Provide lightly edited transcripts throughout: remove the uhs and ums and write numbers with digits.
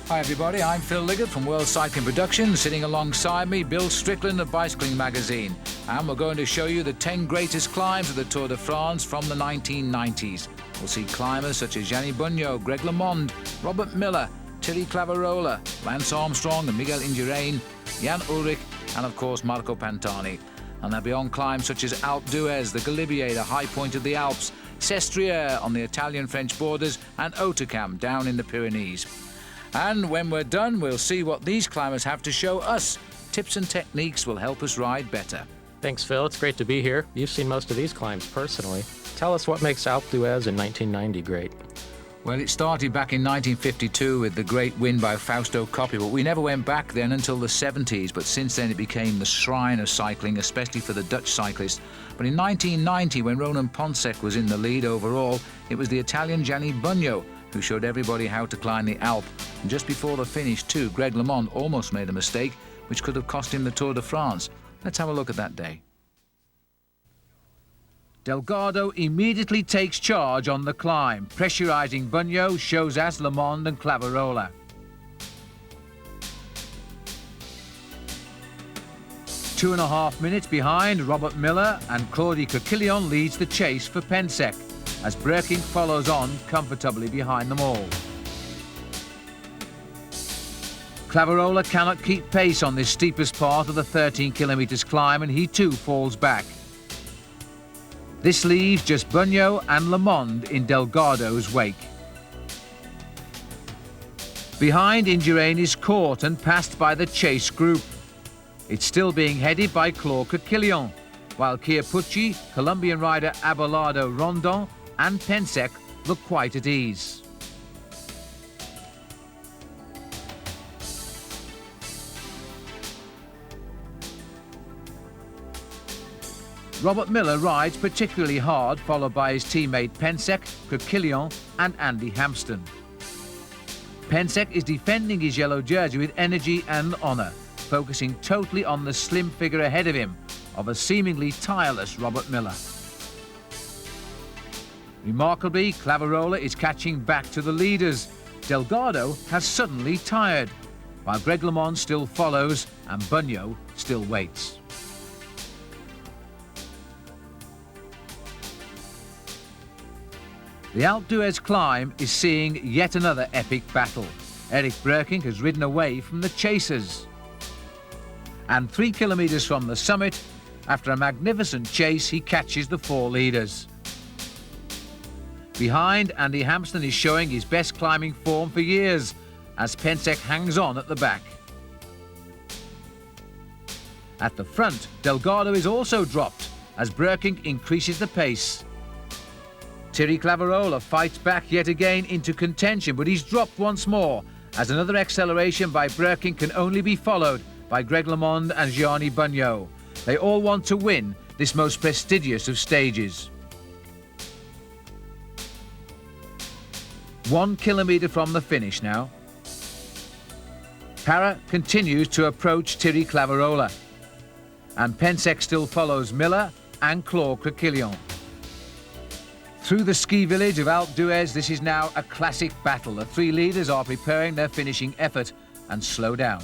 Hi everybody, I'm Phil Liggett from World Cycling Productions. Sitting alongside me, Bill Strickland of Bicycling Magazine. And we're going to show you the 10 greatest climbs of the Tour de France from the 1990s. We'll see climbers such as Gianni Bugno, Greg LeMond, Robert Miller, Thierry Claverola, Lance Armstrong and Miguel Indurain, Jan Ullrich and of course Marco Pantani. And they'll be on climbs such as Alpe d'Huez, the Galibier, the high point of the Alps, Sestriere on the Italian-French borders and Hautacam down in the Pyrenees. And when we're done, we'll see what these climbers have to show us. Tips and techniques will help us ride better. Thanks, Phil. It's great to be here. You've seen most of these climbs personally. Tell us what makes Alpe d'Huez in 1990 great. Well, it started back in 1952 with the great win by Fausto Coppi, but we never went back then until the 70s. But since then it became the shrine of cycling, especially for the Dutch cyclists. But in 1990, when Ronan Ponsek was in the lead overall, it was the Italian Gianni Bugno who showed everybody how to climb the Alp. And just before the finish too, Greg LeMond almost made a mistake, which could have cost him the Tour de France. Let's have a look at that day. Delgado immediately takes charge on the climb, pressurising Bugno, Chozas, LeMond and Claverola. Two and a half minutes behind, Robert Miller and Claude Coquillon leads the chase for Ponsek, as Breking follows on comfortably behind them all. Claverola cannot keep pace on this steepest part of the 13 kilometres climb and he too falls back. This leaves just Bugno and LeMond in Delgado's wake. Behind, Indurain is caught and passed by the chase group. It's still being headed by Claude Coquillon, while Chiappucci, Colombian rider Abelardo Rondon and Ponsek look quite at ease. Robert Miller rides particularly hard, followed by his teammate Ponsek, Coquillon and Andy Hampsten. Ponsek is defending his yellow jersey with energy and honour, focusing totally on the slim figure ahead of him of a seemingly tireless Robert Miller. Remarkably, Claverola is catching back to the leaders. Delgado has suddenly tired, while Greg LeMond still follows and Bugno still waits. The Alpe d'Huez climb is seeing yet another epic battle. Eric Breking has ridden away from the chasers. And 3 kilometres from the summit, after a magnificent chase, he catches the 4 leaders. Behind, Andy Hampsten is showing his best climbing form for years, as Ponsek hangs on at the back. At the front, Delgado is also dropped, as Breking increases the pace. Thierry Claverola fights back yet again into contention, but he's dropped once more, as another acceleration by Breking can only be followed by Greg LeMond and Gianni Bugno. They all want to win this most prestigious of stages. 1 kilometre from the finish now. Parra continues to approach Thierry Claverola, and Ponsek still follows Miller and Claude Coquillon. Through the ski village of Alpe d'Huez, this is now a classic battle. The 3 leaders are preparing their finishing effort and slow down.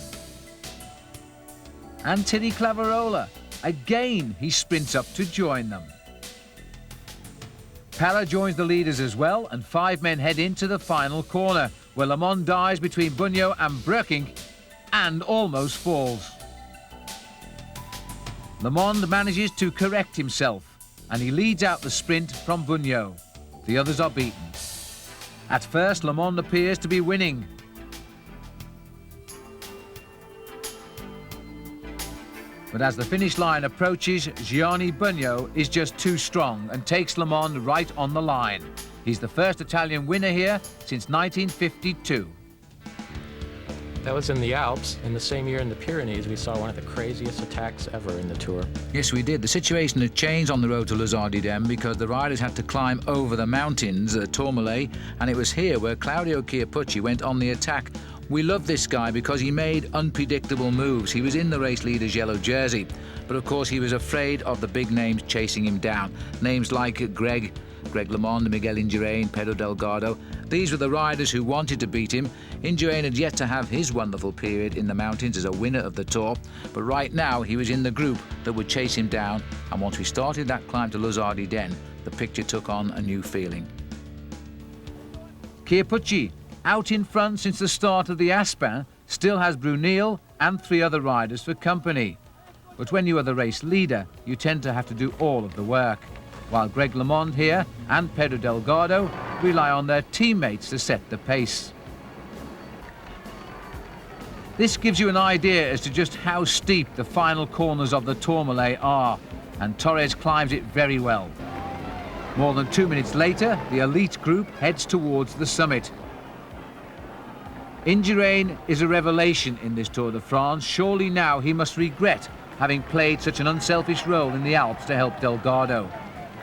And Thierry Claverola, again he sprints up to join them. Parra joins the leaders as well, and 5 men head into the final corner, where LeMond dives between Bugno and Breking and almost falls. LeMond manages to correct himself, and he leads out the sprint from Bugno. The others are beaten. At first, LeMond appears to be winning. But as the finish line approaches, Gianni Bugno is just too strong and takes LeMond right on the line. He's the first Italian winner here since 1952. That was in the Alps. In the same year in the Pyrenees, we saw one of the craziest attacks ever in the Tour. Yes, we did. The situation had changed on the road to Les Ardennes because the riders had to climb over the mountains, Tourmalet, and it was here where Claudio Chiappucci went on the attack. We love this guy because he made unpredictable moves. He was in the race leader's yellow jersey, but of course he was afraid of the big names chasing him down. Names like Greg Greg LeMond, Miguel Indurain, Pedro Delgado. These were the riders who wanted to beat him. Indurain had yet to have his wonderful period in the mountains as a winner of the Tour, but right now he was in the group that would chase him down, and once we started that climb to Les Ardennes, the picture took on a new feeling. Chiappucci, out in front since the start of the Aspin, still has Brunel and 3 other riders for company. But when you are the race leader, you tend to have to do all of the work, while Greg LeMond here and Pedro Delgado rely on their teammates to set the pace. This gives you an idea as to just how steep the final corners of the Tourmalet are, and Torres climbs it very well. More than 2 minutes later, the elite group heads towards the summit. Indurain is a revelation in this Tour de France. Surely now he must regret having played such an unselfish role in the Alps to help Delgado.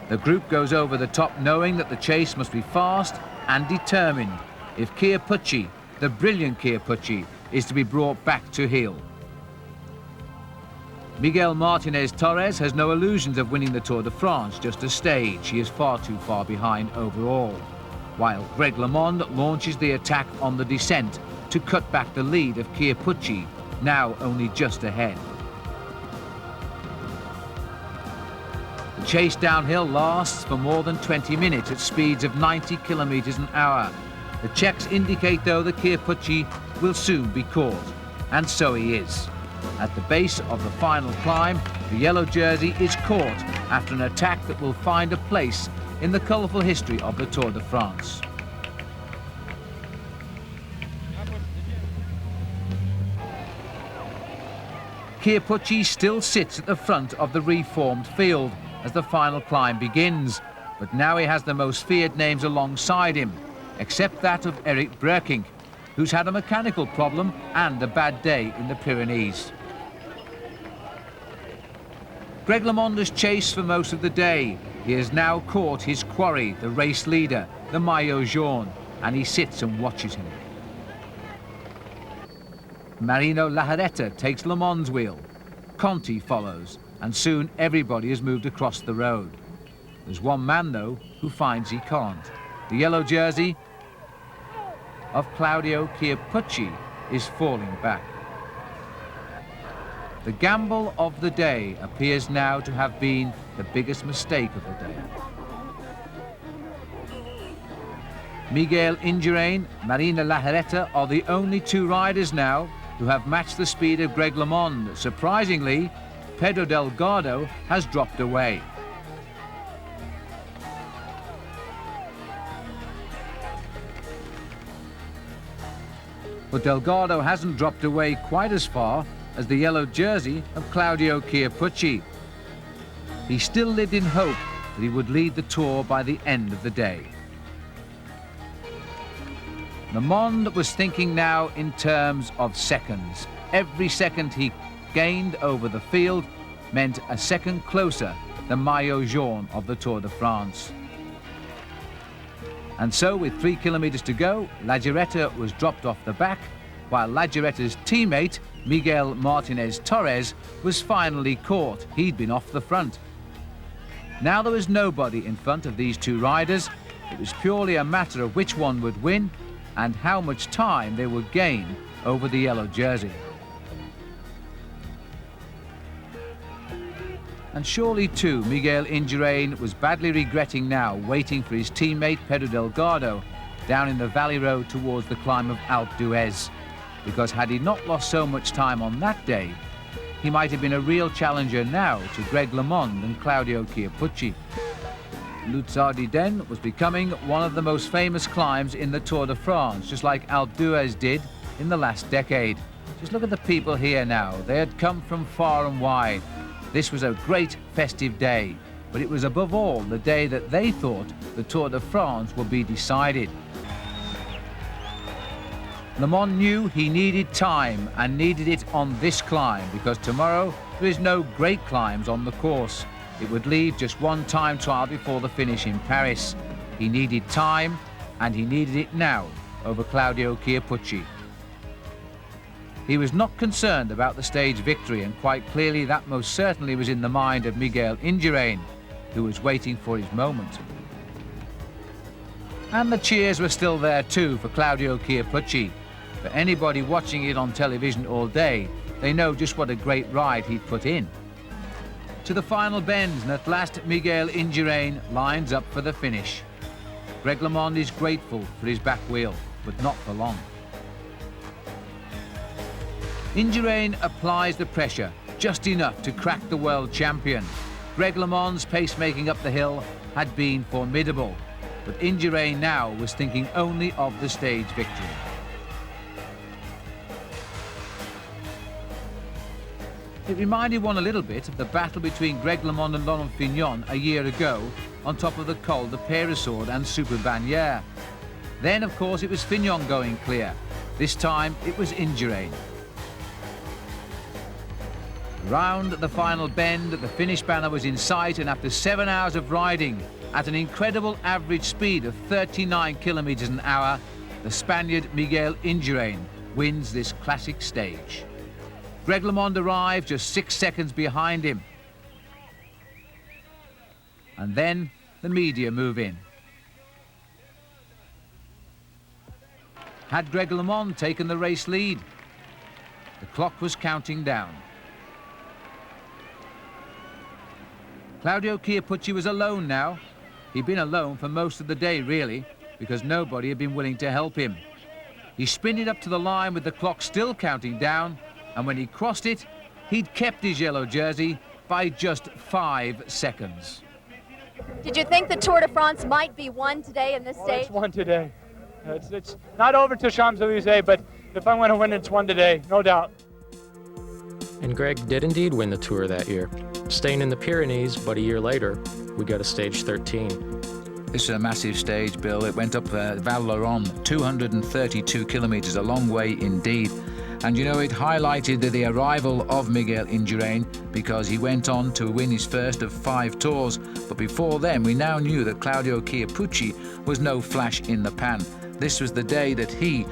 The group goes over the top knowing that the chase must be fast and determined if Chiappucci, the brilliant Chiappucci, is to be brought back to heel. Miguel Martinez Torres has no illusions of winning the Tour de France, just a stage. He is far too far behind overall, while Greg LeMond launches the attack on the descent to cut back the lead of Chiappucci, now only just ahead. The chase downhill lasts for more than 20 minutes at speeds of 90 kilometers an hour. The checks indicate, though, that Chiappucci will soon be caught, and so he is. At the base of the final climb, the yellow jersey is caught after an attack that will find a place in the colourful history of the Tour de France. Chiappucci still sits at the front of the reformed field as the final climb begins, but now he has the most feared names alongside him, except that of Eric Breukink, who's had a mechanical problem and a bad day in the Pyrenees. Greg LeMond has chased for most of the day. He has now caught his quarry, the race leader, the Maillot Jaune, and he sits and watches him. Marino Lajaretta takes LeMond's wheel. Conti follows, and soon everybody has moved across the road. There's one man, though, who finds he can't. The yellow jersey of Claudio Chiappucci is falling back. The gamble of the day appears now to have been the biggest mistake of the day. Miguel Indurain, Marina Lajaretta are the only 2 riders now who have matched the speed of Greg LeMond. Surprisingly, Pedro Delgado has dropped away. But Delgado hasn't dropped away quite as far as the yellow jersey of Claudio Chiappucci. He still lived in hope that he would lead the Tour by the end of the day. LeMond was thinking now in terms of seconds. Every second he gained over the field meant a second closer the Maillot Jaune of the Tour de France. And so, with 3 kilometers to go, Lajaretta was dropped off the back, while Lajaretta's teammate, Miguel Martinez Torres, was finally caught. He'd been off the front. Now there was nobody in front of these 2 riders. It was purely a matter of which one would win and how much time they would gain over the yellow jersey. And surely, too, Miguel Indurain was badly regretting now waiting for his teammate Pedro Delgado down in the valley road towards the climb of Alpe d'Huez, because had he not lost so much time on that day, he might have been a real challenger now to Greg LeMond and Claudio Chiappucci. Les Ardennes was becoming one of the most famous climbs in the Tour de France, just like Alpe d'Huez did in the last decade. Just look at the people here now. They had come from far and wide. This was a great festive day, but it was above all the day that they thought the Tour de France would be decided. LeMond knew he needed time and needed it on this climb, because tomorrow there is no great climbs on the course. It would leave just one time trial before the finish in Paris. He needed time, and he needed it now over Claudio Chiappucci. He was not concerned about the stage victory, and quite clearly that most certainly was in the mind of Miguel Indurain, who was waiting for his moment. And the cheers were still there too for Claudio Chiappucci. For anybody watching it on television all day, they know just what a great ride he'd put in. To the final bend, and at last Miguel Indurain lines up for the finish. Greg LeMond is grateful for his back wheel, but not for long. Indurain applies the pressure, just enough to crack the world champion. Greg LeMond's pacemaking up the hill had been formidable, but Indurain now was thinking only of the stage victory. It reminded one a little bit of the battle between Greg LeMond and Laurent Fignon a year ago on top of the Col de Peyresourde and Super Bagnères. Then, of course, it was Fignon going clear. This time, it was Indurain. Round the final bend, the finish banner was in sight, and after 7 hours of riding at an incredible average speed of 39 kilometers an hour, the Spaniard Miguel Indurain wins this classic stage. Greg LeMond arrived just 6 seconds behind him. And then the media move in. Had Greg LeMond taken the race lead? The clock was counting down. Claudio Chiappucci was alone now. He'd been alone for most of the day, really, because nobody had been willing to help him. He sprinted up to the line with the clock still counting down, and when he crossed it, he'd kept his yellow jersey by just 5 seconds. Did you think the Tour de France might be won today in this stage? It's won today. It's not over to Champs-Élysées, but if I'm going to win, it's won today, no doubt. And Greg did indeed win the Tour that year, staying in the Pyrenees, but a year later, we got to stage 13. This is a massive stage, Bill. It went up Val Laurent, 232 kilometres, a long way indeed. And you know, it highlighted the arrival of Miguel Indurain because he went on to win his first of 5 tours. But before then, we now knew that Claudio Chiappucci was no flash in the pan. This was the day that he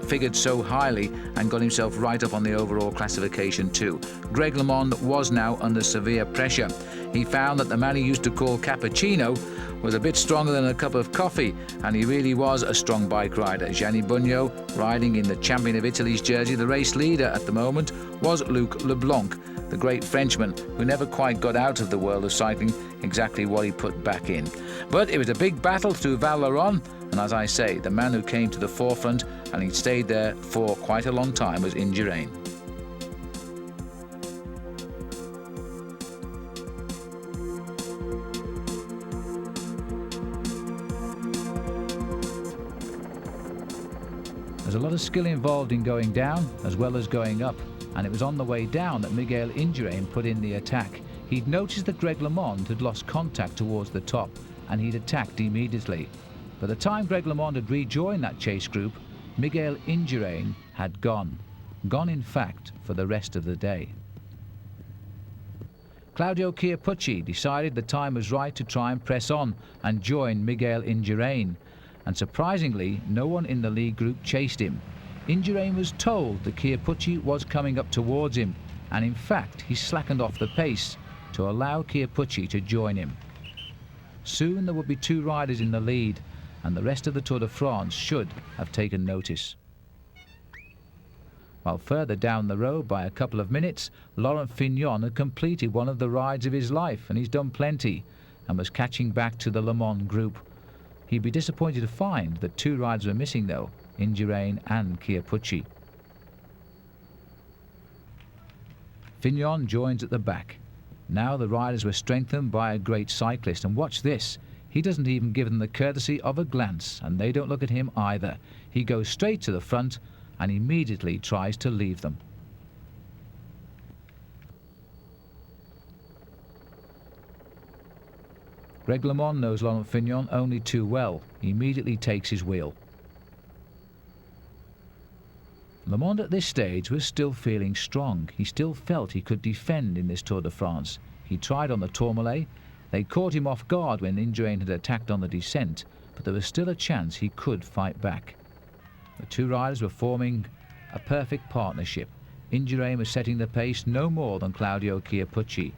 figured so highly and got himself right up on the overall classification too. Greg LeMond was now under severe pressure. He found that the man he used to call Cappuccino was a bit stronger than a cup of coffee, and he really was a strong bike rider. Gianni Bugno, riding in the champion of Italy's jersey, the race leader at the moment, was Luc Leblanc, the great Frenchman who never quite got out of the world of cycling exactly what he put back in. But it was a big battle through Val Laurent, and as I say, the man who came to the forefront and he stayed there for quite a long time was Indurain. There's a lot of skill involved in going down as well as going up, and it was on the way down that Miguel Indurain put in the attack. He'd noticed that Greg LeMond had lost contact towards the top, and he'd attacked immediately. By the time Greg LeMond had rejoined that chase group, Miguel Indurain had gone in fact for the rest of the day. Claudio Chiappucci decided the time was right to try and press on and join Miguel Indurain. And surprisingly, no one in the lead group chased him. Indurain was told that Chiappucci was coming up towards him, and in fact he slackened off the pace to allow Chiappucci to join him. Soon there would be 2 riders in the lead, and the rest of the Tour de France should have taken notice. While further down the road by a couple of minutes, Laurent Fignon had completed one of the rides of his life, and he's done plenty, and was catching back to the Le Mans group. He'd be disappointed to find that 2 riders were missing though, Indurain and Chiappucci. Fignon joins at the back. Now the riders were strengthened by a great cyclist, and watch this. He doesn't even give them the courtesy of a glance, and they don't look at him either. He goes straight to the front and immediately tries to leave them. Greg LeMond knows Laurent Fignon only too well. He immediately takes his wheel. LeMond at this stage was still feeling strong. He still felt he could defend in this Tour de France. He tried on the Tourmalet. They caught him off guard when Indurain had attacked on the descent, but there was still a chance he could fight back. The 2 riders were forming a perfect partnership. Indurain was setting the pace no more than Claudio Chiappucci.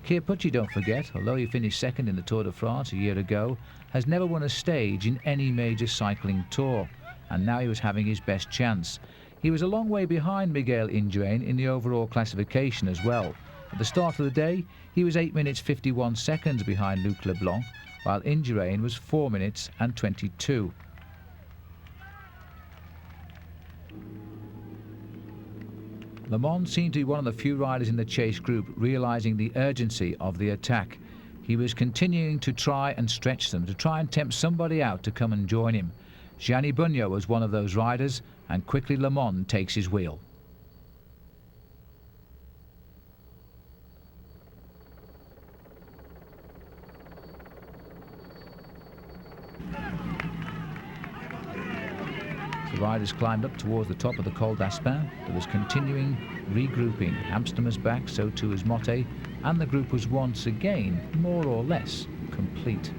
Chiappucci, don't forget, although he finished second in the Tour de France a year ago, has never won a stage in any major cycling tour, and now he was having his best chance. He was a long way behind Miguel Indurain in the overall classification as well. At the start of the day, he was 8 minutes 51 seconds behind Luc Leblanc, while Indurain was 4 minutes and 22. Le Mans seemed to be one of the few riders in the chase group realising the urgency of the attack. He was continuing to try and stretch them, to try and tempt somebody out to come and join him. Gianni Bugno was one of those riders, and quickly Le Mans takes his wheel. The riders climbed up towards the top of the Col d'Aspin. There was continuing regrouping. Amstel was back, so too was Motte, and the group was once again more or less complete.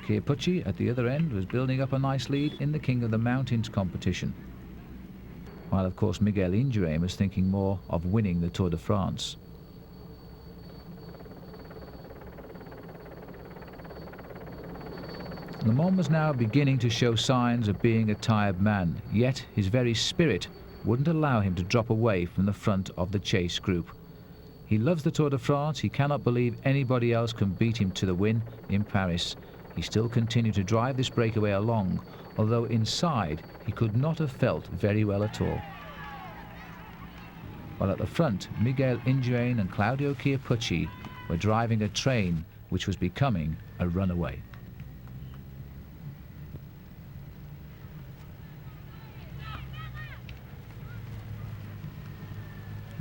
Chiappucci at the other end was building up a nice lead in the King of the Mountains competition, while of course Miguel Indurain was thinking more of winning the Tour de France. Le Mans was now beginning to show signs of being a tired man, yet his very spirit wouldn't allow him to drop away from the front of the chase group. He loves the Tour de France. He cannot believe anybody else can beat him to the win in Paris. He still continued to drive this breakaway along, although inside he could not have felt very well at all. While at the front, Miguel Indurain and Claudio Chiappucci were driving a train which was becoming a runaway.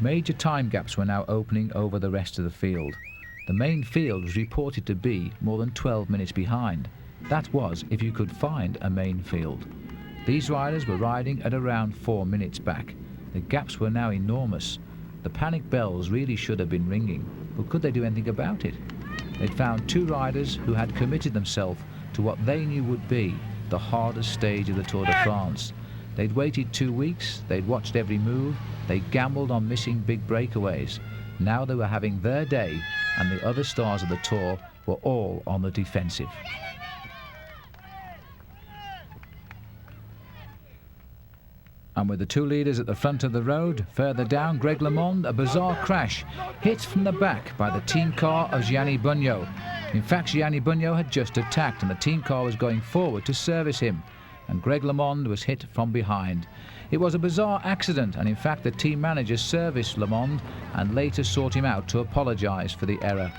Major time gaps were now opening over the rest of the field. The main field was reported to be more than 12 minutes behind. That was if you could find a main field. These riders were riding at around 4 minutes back. The gaps were now enormous. The panic bells really should have been ringing, but could they do anything about it? They'd found two riders who had committed themselves to what they knew would be the hardest stage of the Tour de France. They'd waited 2 weeks, they'd watched every move, they gambled on missing big breakaways. Now they were having their day, and the other stars of the Tour were all on the defensive. And with the two leaders at the front of the road, further down, Greg LeMond, a bizarre crash, hit from the back by the team car of Gianni Bugno. In fact, Gianni Bugno had just attacked, and the team car was going forward to service him, and Greg LeMond was hit from behind. It was a bizarre accident, and in fact the team manager serviced LeMond and later sought him out to apologise for the error.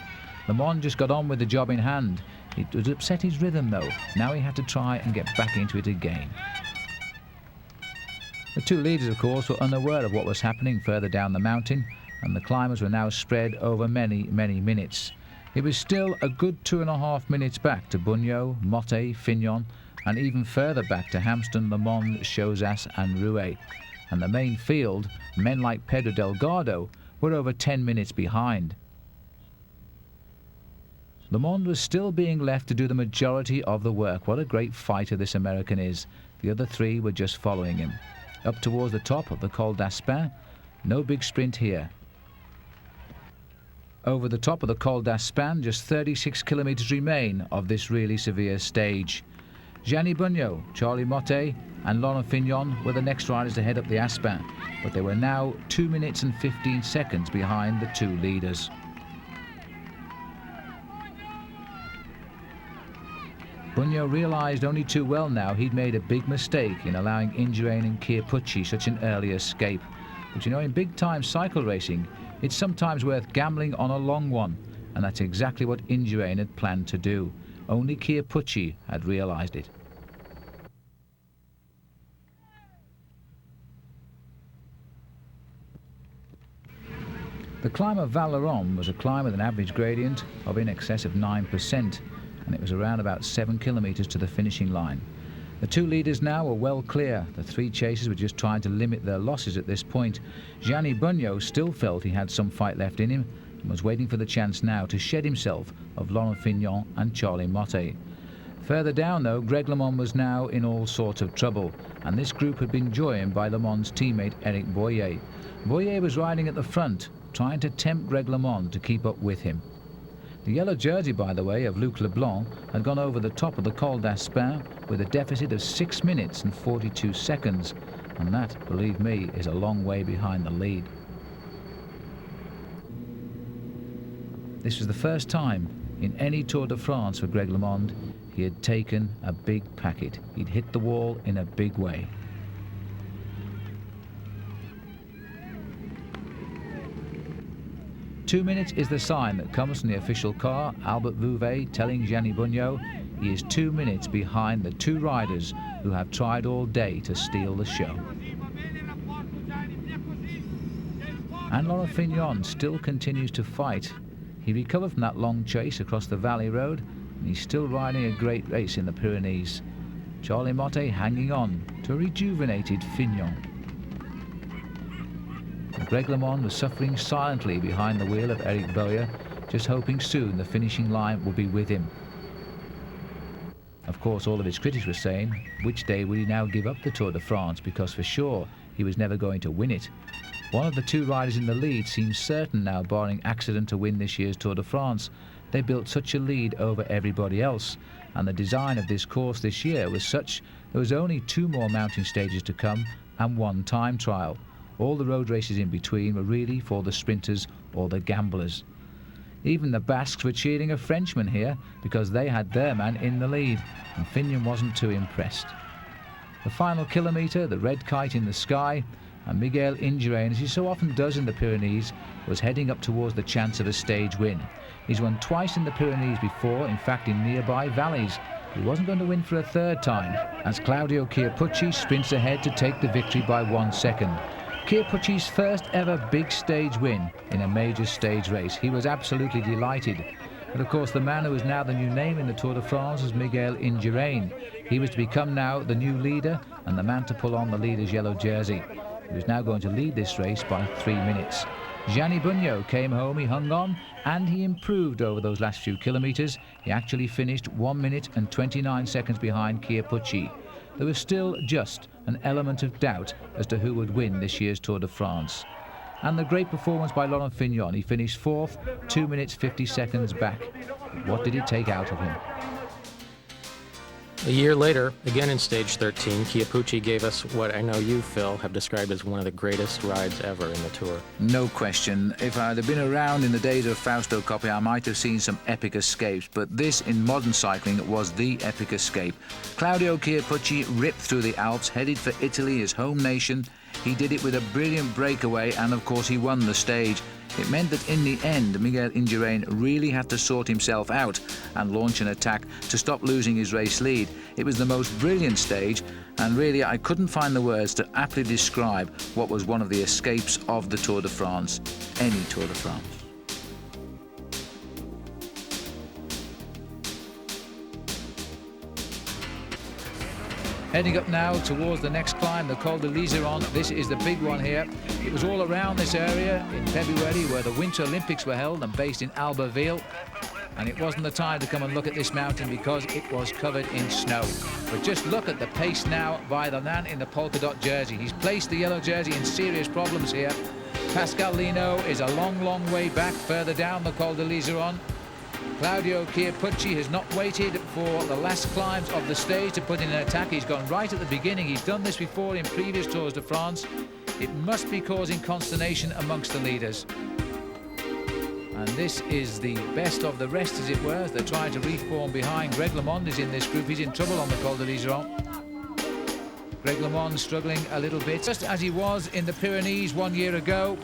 LeMond just got on with the job in hand. It would upset his rhythm though. Now he had to try and get back into it again. The two leaders, of course, were unaware of what was happening further down the mountain, and the climbers were now spread over many, many minutes. It was still a good 2.5 minutes back to Bugno, Motte, Fignon, and even further back to Hamston, Le Mans, Chozas and Rouet. And the main field, men like Pedro Delgado, were over 10 minutes behind. Le Mans was still being left to do the majority of the work. What a great fighter this American is. The other three were just following him. Up towards the top of the Col d'Aspin, no big sprint here. Over the top of the Col d'Aspin, just 36 kilometres remain of this really severe stage. Gianni Bugno, Charlie Motte and Laurent Fignon were the next riders to head up the Aspin, but they were now 2 minutes and 15 seconds behind the two leaders. Bugno realised only too well now he'd made a big mistake in allowing Indurain and Chiappucci such an early escape. But you know, in big-time cycle racing, it's sometimes worth gambling on a long one, and that's exactly what Indurain had planned to do. Only Chiappucci had realised it. The climb of Val Thorens was a climb with an average gradient of in excess of 9%, and it was around about 7 kilometres to the finishing line. The two leaders now were well clear. The three chasers were just trying to limit their losses at this point. Gianni Bugno still felt he had some fight left in him and was waiting for the chance now to shed himself of Laurent Fignon and Charlie Motte. Further down though, Greg LeMond was now in all sorts of trouble, and this group had been joined by LeMond's teammate Eric Boyer. Boyer was riding at the front, trying to tempt Greg LeMond to keep up with him. The yellow jersey, by the way, of Luc Leblanc had gone over the top of the Col d'Aspin with a deficit of 6 minutes and 42 seconds, and that, believe me, is a long way behind the lead. This was the first time in any Tour de France for Greg LeMond he had taken a big packet. He'd hit the wall in a big way. Two minutes is the sign that comes from the official car, Albert Vouvet telling Gianni Bugno he is 2 minutes behind the two riders who have tried all day to steal the show. And Laurent Fignon still continues to fight. He recovered from that long chase across the valley road, and he's still riding a great race in the Pyrenees. Charlie Motte hanging on to a rejuvenated Fignon. Greg LeMond was suffering silently behind the wheel of Eric Boyer, just hoping soon the finishing line would be with him. Of course, all of his critics were saying, which day would he now give up the Tour de France, because for sure he was never going to win it. One of the two riders in the lead seems certain now, barring accident, to win this year's Tour de France. They built such a lead over everybody else, and the design of this course this year was such there was only 2 more mountain stages to come and 1 time trial. All the road races in between were really for the sprinters or the gamblers. Even the Basques were cheering a Frenchman here because they had their man in the lead, and Fignon wasn't too impressed. The final kilometre, the red kite in the sky, and Miguel Indurain, as he so often does in the Pyrenees, was heading up towards the chance of a stage win. He's won twice in the Pyrenees before, in fact in nearby valleys. He wasn't going to win for a third time, as Claudio Chiappucci sprints ahead to take the victory by 1 second. Chiappucci's first ever big stage win in a major stage race. He was absolutely delighted. But of course the man who is now the new name in the Tour de France is Miguel Indurain. He was to become now the new leader and the man to pull on the leader's yellow jersey. He was now going to lead this race by 3 minutes. Gianni Bugno came home, he hung on, and he improved over those last few kilometres. He actually finished 1 minute and 29 seconds behind Chiappucci. There was still just an element of doubt as to who would win this year's Tour de France. And the great performance by Laurent Fignon. He finished 4th, 2 minutes 50 seconds back. What did it take out of him? A year later, again in stage 13, Chiappucci gave us what I know you, Phil, have described as one of the greatest rides ever in the Tour. No question. If I'd have been around in the days of Fausto Coppi, I might have seen some epic escapes, but this, in modern cycling, was the epic escape. Claudio Chiappucci ripped through the Alps, headed for Italy, his home nation. He did it with a brilliant breakaway, and of course he won the stage. It meant that in the end, Miguel Indurain really had to sort himself out and launch an attack to stop losing his race lead. It was the most brilliant stage, and really I couldn't find the words to aptly describe what was one of the escapes of the Tour de France, any Tour de France. Heading up now towards the next climb, the Col de Liseron. This is the big one here. It was all around this area in February where the Winter Olympics were held and based in Albertville. And it wasn't the time to come and look at this mountain because it was covered in snow. But just look at the pace now by the man in the polka dot jersey. He's placed the yellow jersey in serious problems here. Pascal Lino is a long, long way back further down the Col de Liseron. Claudio Chiappucci has not waited for the last climbs of the stage to put in an attack. He's gone right at the beginning. He's done this before in previous Tours de France. It must be causing consternation amongst the leaders. And this is the best of the rest, as it were, as they're trying to reform behind. Greg LeMond is in this group. He's in trouble on the Col de Liseron. Greg LeMond struggling a little bit, just as he was in the Pyrenees 1 year ago.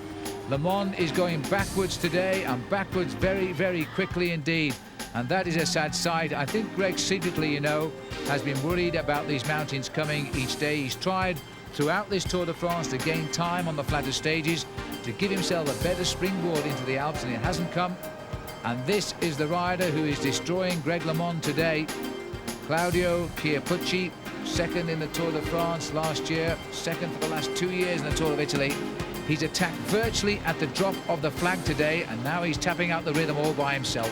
LeMond is going backwards today, and backwards very, very quickly indeed. And that is a sad sight. I think Greg secretly, you know, has been worried about these mountains coming each day. He's tried throughout this Tour de France to gain time on the flatter stages, to give himself a better springboard into the Alps, and it hasn't come. And this is the rider who is destroying Greg LeMond today. Claudio Chiappucci, second in the Tour de France last year, second for the last 2 years in the Tour of Italy. He's attacked virtually at the drop of the flag today, and now he's tapping out the rhythm all by himself.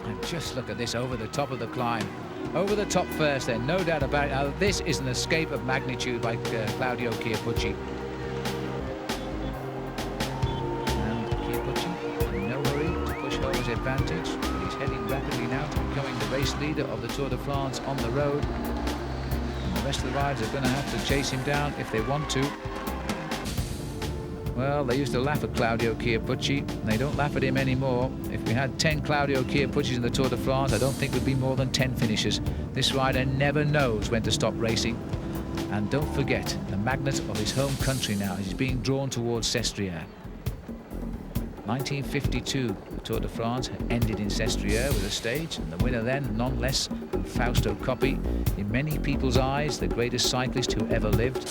And just look at this over the top of the climb. Over the top first then, no doubt about it. Now this is an escape of magnitude by Claudio Chiappucci. And Chiappucci in no hurry to push home his advantage. He's heading rapidly now to becoming the race leader of the Tour de France on the road. And the rest of the riders are going to have to chase him down if they want to. Well, they used to laugh at Claudio Chiappucci. They don't laugh at him anymore. If we had 10 Claudio Chiappuccis in the Tour de France, I don't think there'd be more than 10 finishes. This rider never knows when to stop racing. And don't forget, the magnet of his home country now is being drawn towards Sestriere. 1952, the Tour de France had ended in Sestriere with a stage, and the winner then, none less than Fausto Coppi. In many people's eyes, the greatest cyclist who ever lived.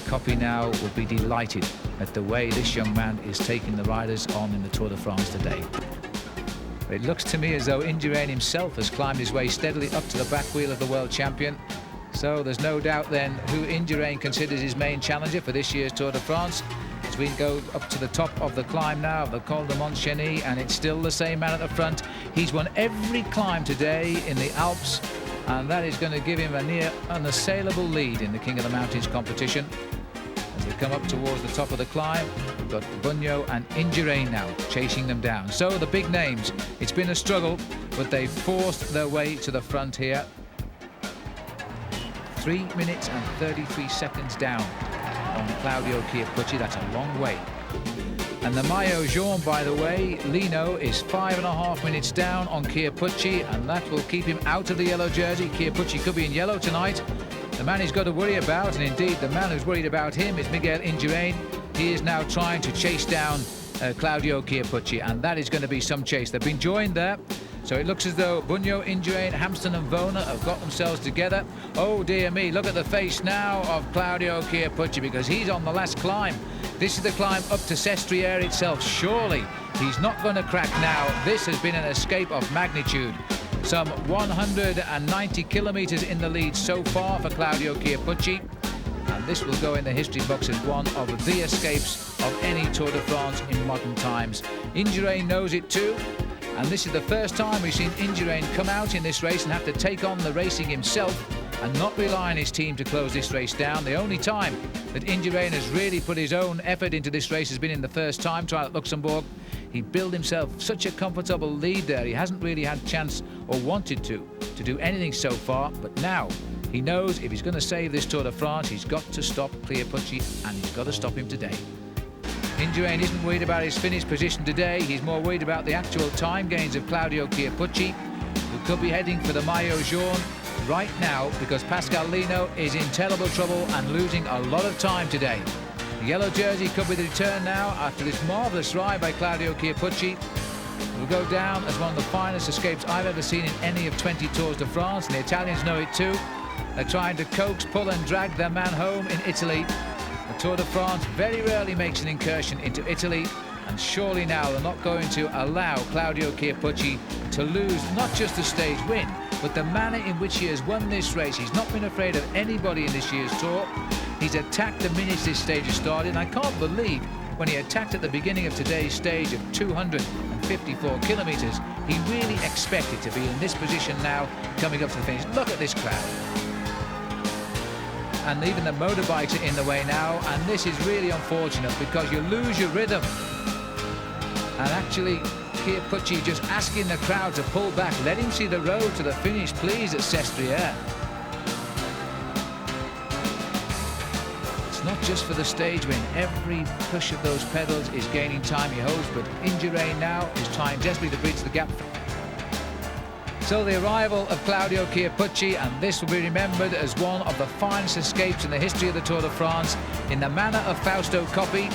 Coppi now will be delighted at the way this young man is taking the riders on in the Tour de France today. But it looks to me as though Indurain himself has climbed his way steadily up to the back wheel of the world champion. So there's no doubt then who Indurain considers his main challenger for this year's Tour de France. As we go up to the top of the climb now, the Col de Montchény, and it's still the same man at the front. He's won every climb today in the Alps, and that is going to give him a near unassailable lead in the King of the Mountains competition. As they come up towards the top of the climb, we've got Bugno and Indurain now chasing them down. So the big names, it's been a struggle, but they've forced their way to the front here. 3 minutes and 33 seconds down on Claudio Chiappucci. That's a long way. And the Maillot Jaune, by the way, Lino, is 5.5 minutes down on Chiappucci, and that will keep him out of the yellow jersey. Chiappucci could be in yellow tonight. The man he's got to worry about, and indeed the man who's worried about him, is Miguel Indurain. He is now trying to chase down Claudio Chiappucci, and that is going to be some chase. They've been joined there, so it looks as though Bugno, Indurain, Hampsten and Vona have got themselves together. Oh dear me, look at the face now of Claudio Chiappucci, because he's on the last climb. This is the climb up to Sestriere itself. Surely he's not going to crack now. This has been an escape of magnitude. Some 190 kilometers in the lead so far for Claudio Chiappucci, and this will go in the history books as one of the escapes of any Tour de France in modern times. Indurain knows it too, and this is the first time we've seen Indurain come out in this race and have to take on the racing himself and not rely on his team to close this race down. The only time that Indurain has really put his own effort into this race has been in the first time trial at Luxembourg. He built himself such a comfortable lead there. He hasn't really had a chance or wanted to do anything so far, but now he knows if he's going to save this Tour de France, he's got to stop Chiappucci, and he's got to stop him today. Indurain isn't worried about his finished position today. He's more worried about the actual time gains of Claudio Chiappucci, who could be heading for the Maillot Jaune right now, because Pascal Lino is in terrible trouble and losing a lot of time today. The yellow jersey could be the return now after this marvellous ride by Claudio Chiappucci. It will go down as one of the finest escapes I've ever seen in any of 20 Tours de France, and the Italians know it too. They're trying to coax, pull and drag their man home in Italy. The Tour de France very rarely makes an incursion into Italy, and surely now they're not going to allow Claudio Chiappucci to lose not just the stage win, but the manner in which he has won this race. He's not been afraid of anybody in this year's Tour. He's attacked the minute this stage has started, and I can't believe when he attacked at the beginning of today's stage of 254 kilometres, he really expected to be in this position now coming up to the finish. Look at this crowd. And even the motorbikes are in the way now, and this is really unfortunate because you lose your rhythm. And actually, Chiappucci just asking the crowd to pull back. Let him see the road to the finish, please, at Sestriere. It's not just for the stage win. Every push of those pedals is gaining time, he hopes, but Indurain now is trying desperately to bridge the gap. So the arrival of Claudio Chiappucci, and this will be remembered as one of the finest escapes in the history of the Tour de France, in the manner of Fausto Coppi.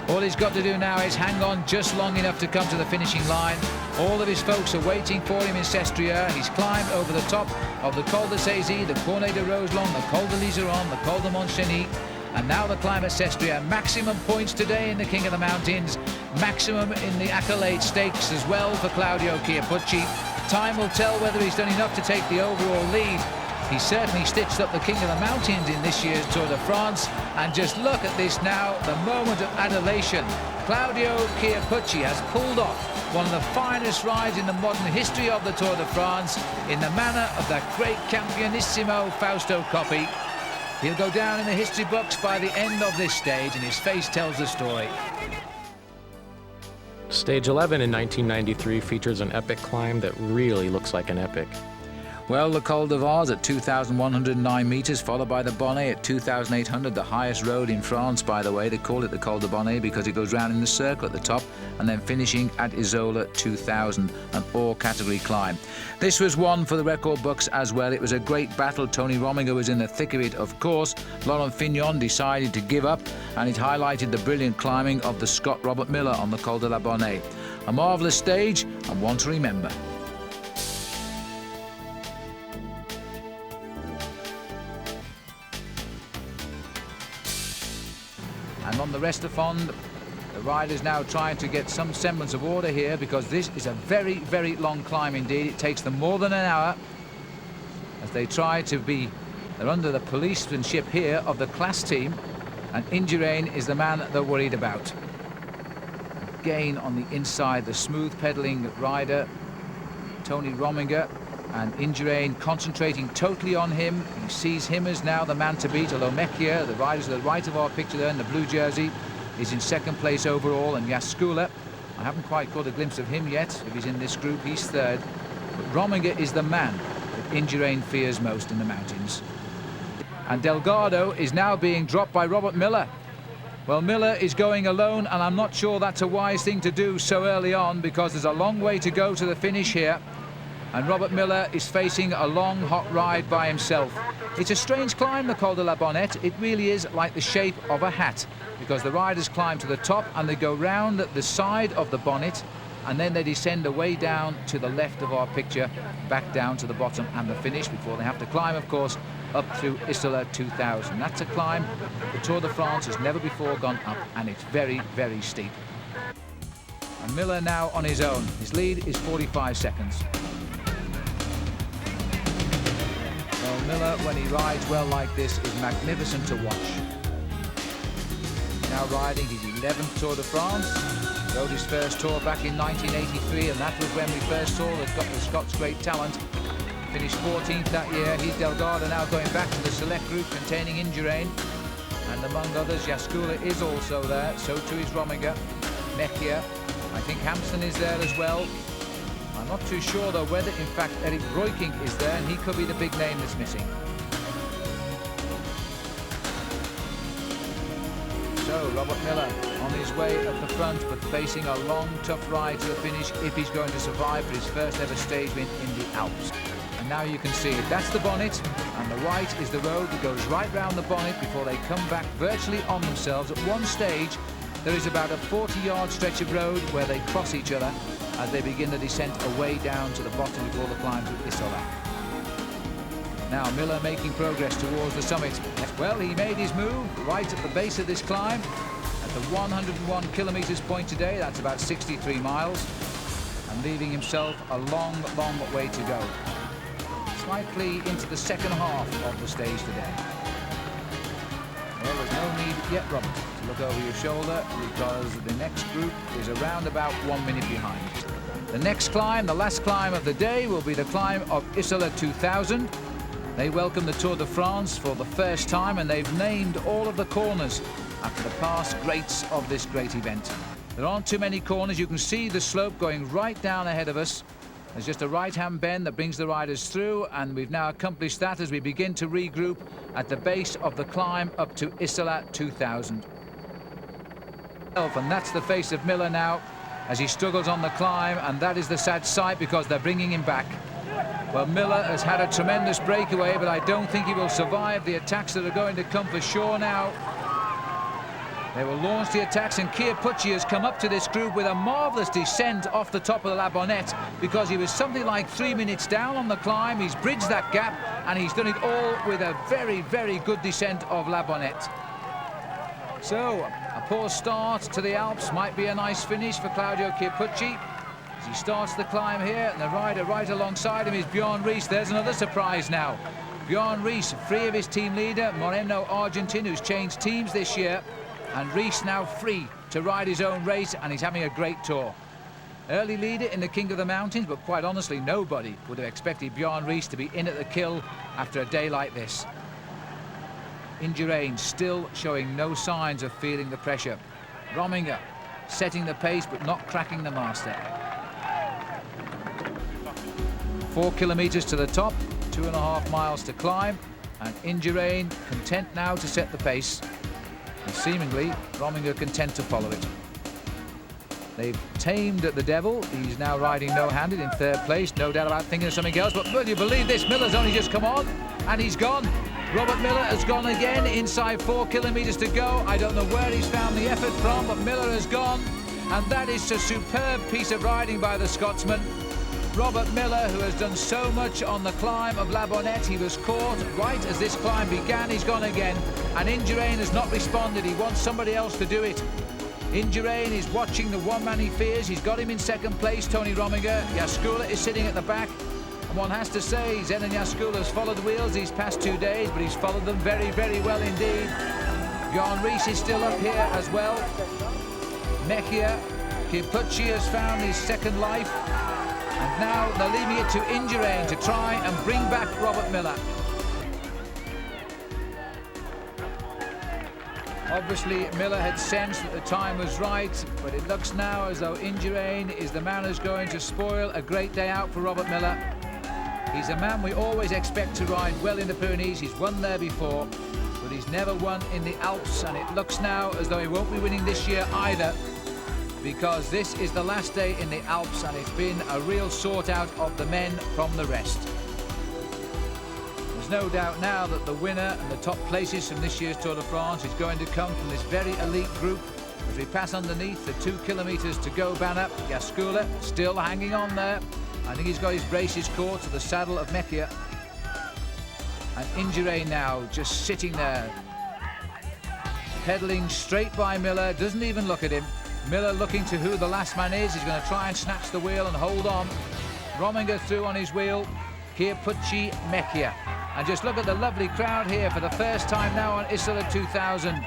All he's got to do now is hang on just long enough to come to the finishing line. All of his folks are waiting for him in Sestriere. He's climbed over the top of the Col de Cézanne, the Cornet de Roselon, the Col de Liseron, the Col de Montchény, and now the climb at Sestriere. Maximum points today in the King of the Mountains, maximum in the Accolade Stakes as well for Claudio Chiappucci. Time will tell whether he's done enough to take the overall lead. He certainly stitched up the King of the Mountains in this year's Tour de France, and just look at this now, the moment of adulation. Claudio Chiappucci has pulled off one of the finest rides in the modern history of the Tour de France in the manner of that great Campionissimo Fausto Coppi. He'll go down in the history books by the end of this stage, and his face tells the story. Stage 11 in 1993 features an epic climb that really looks like an epic. Well, the Col de Vars at 2,109 metres, followed by the Bonnet at 2,800, the highest road in France, by the way. They call it the Col de Bonnet because it goes round in the circle at the top, and then finishing at Isola 2,000, an all-category climb. This was one for the record books as well. It was a great battle. Tony Rominger was in the thick of it, of course. Laurent Fignon decided to give up, and it highlighted the brilliant climbing of the Scot Robert Miller on the Col de la Bonnet. A marvellous stage, and one to remember. And on the Restafond, the riders now trying to get some semblance of order here, because this is a very, very long climb indeed. It takes them more than an hour as they try to be, they're under the policemanship here of the class team, and Indurain is the man they're worried about. Again on the inside, the smooth pedaling rider, Tony Rominger, and Indurain concentrating totally on him. He sees him as now the man to beat, although Mechia, the rider to the right of our picture there in the blue jersey, is in second place overall, and Jaskula, I haven't quite caught a glimpse of him yet. If he's in this group, he's third. But Rominger is the man that Indurain fears most in the mountains. And Delgado is now being dropped by Robert Miller. Well, Miller is going alone, and I'm not sure that's a wise thing to do so early on, because there's a long way to go to the finish here. And Robert Miller is facing a long, hot ride by himself. It's a strange climb, the Col de la Bonnette. It really is like the shape of a hat, because the riders climb to the top and they go round the side of the bonnet, and then they descend away down to the left of our picture, back down to the bottom and the finish, before they have to climb, of course, up through Isola 2000. That's a climb the Tour de France has never before gone up, and it's very, very steep. And Miller now on his own. His lead is 45 seconds. Well, Miller, when he rides well like this, is magnificent to watch. Now riding his 11th Tour de France. Rode his first tour back in 1983, and that was when we first saw the Scots' great talent. Finished 14th that year. He's Delgado now going back to the select group containing Indurain. And among others, Jaskula is also there. So too is Rominger, Mechia. I think Hampson is there as well. I'm not too sure though whether in fact Erik Breukink is there, and he could be the big name that's missing. So Robert Miller on his way at the front, but facing a long, tough ride to the finish if he's going to survive for his first ever stage win in the Alps. And now you can see it. That's the bonnet, and the right is the road that goes right round the bonnet before they come back virtually on themselves. At one stage, there is about a 40-yard stretch of road where they cross each other as they begin the descent away down to the bottom before the climb to Isola. Now Miller making progress towards the summit. Well, he made his move right at the base of this climb at the 101 kilometers point today. That's about 63 miles, and leaving himself a long, long way to go. Slightly into the second half of the stage today. Well, there's no need yet, Robert, to look over your shoulder, because the next group is around about 1 minute behind. The next climb, the last climb of the day, will be the climb of Isola 2000. They welcome the Tour de France for the first time, and they've named all of the corners after the past greats of this great event. There aren't too many corners. You can see the slope going right down ahead of us. There's just a right-hand bend that brings the riders through, and we've now accomplished that as we begin to regroup at the base of the climb up to Isola 2000. And that's the face of Miller now as he struggles on the climb, and that is the sad sight, because they're bringing him back. Well, Miller has had a tremendous breakaway, but I don't think he will survive the attacks that are going to come for sure now. They will launch the attacks, and Chiappucci has come up to this group with a marvellous descent off the top of the La Bonnette, because he was something like 3 minutes down on the climb. He's bridged that gap, and he's done it all with a very, very good descent of La Bonnette. So, a poor start to the Alps might be a nice finish for Claudio Chiappucci. As he starts the climb here, and the rider right alongside him is Bjorn Ries. There's another surprise now. Bjorn Ries, free of his team leader, Moreno Argentin, who's changed teams this year. And Ries now free to ride his own race, and he's having a great tour. Early leader in the King of the Mountains, but quite honestly, nobody would have expected Bjorn Riis to be in at the kill after a day like this. Indurain still showing no signs of feeling the pressure. Rominger setting the pace, but not cracking the master. 4 kilometers to the top, 2.5 miles to climb, and Indurain content now to set the pace, and seemingly Rominger content to follow it. They've tamed the devil. He's now riding no-handed in 3rd place. No doubt about thinking of something else, but will you believe this? Miller's only just come on, and he's gone. Robert Miller has gone again, inside 4 kilometers to go. I don't know where he's found the effort from, but Miller has gone, and that is a superb piece of riding by the Scotsman. Robert Miller, who has done so much on the climb of La Bonnette, he was caught right as this climb began. He's gone again, and Indurain has not responded. He wants somebody else to do it. Indurain is watching the one man he fears. He's got him in 2nd place, Tony Rominger. Jaskula is sitting at the back. And one has to say, Zenon Jaskula has followed the wheels these past 2 days, but he's followed them very, very well indeed. Bjorn Riis is still up here as well. Mechia, Kipucci has found his 2nd life. And now they're leaving it to Indurain to try and bring back Robert Miller. Obviously, Miller had sensed that the time was right, but it looks now as though Indurain is the man who's going to spoil a great day out for Robert Miller. He's a man we always expect to ride well in the Pyrenees. He's won there before, but he's never won in the Alps, and it looks now as though he won't be winning this year either, because this is the last day in the Alps, and it's been a real sort out of the men from the rest. There's no doubt now that the winner and the top places from this year's Tour de France is going to come from this very elite group. As we pass underneath the 2 kilometers to go banner, Jaskula still hanging on there. I think he's got his braces caught to the saddle of Mechia. And Indurain now just sitting there, pedalling straight by Miller, doesn't even look at him. Miller looking to who the last man is. He's going to try and snatch the wheel and hold on. Rominger through on his wheel. Kipucci, Mechia. And just look at the lovely crowd here for the first time now on Isola 2000.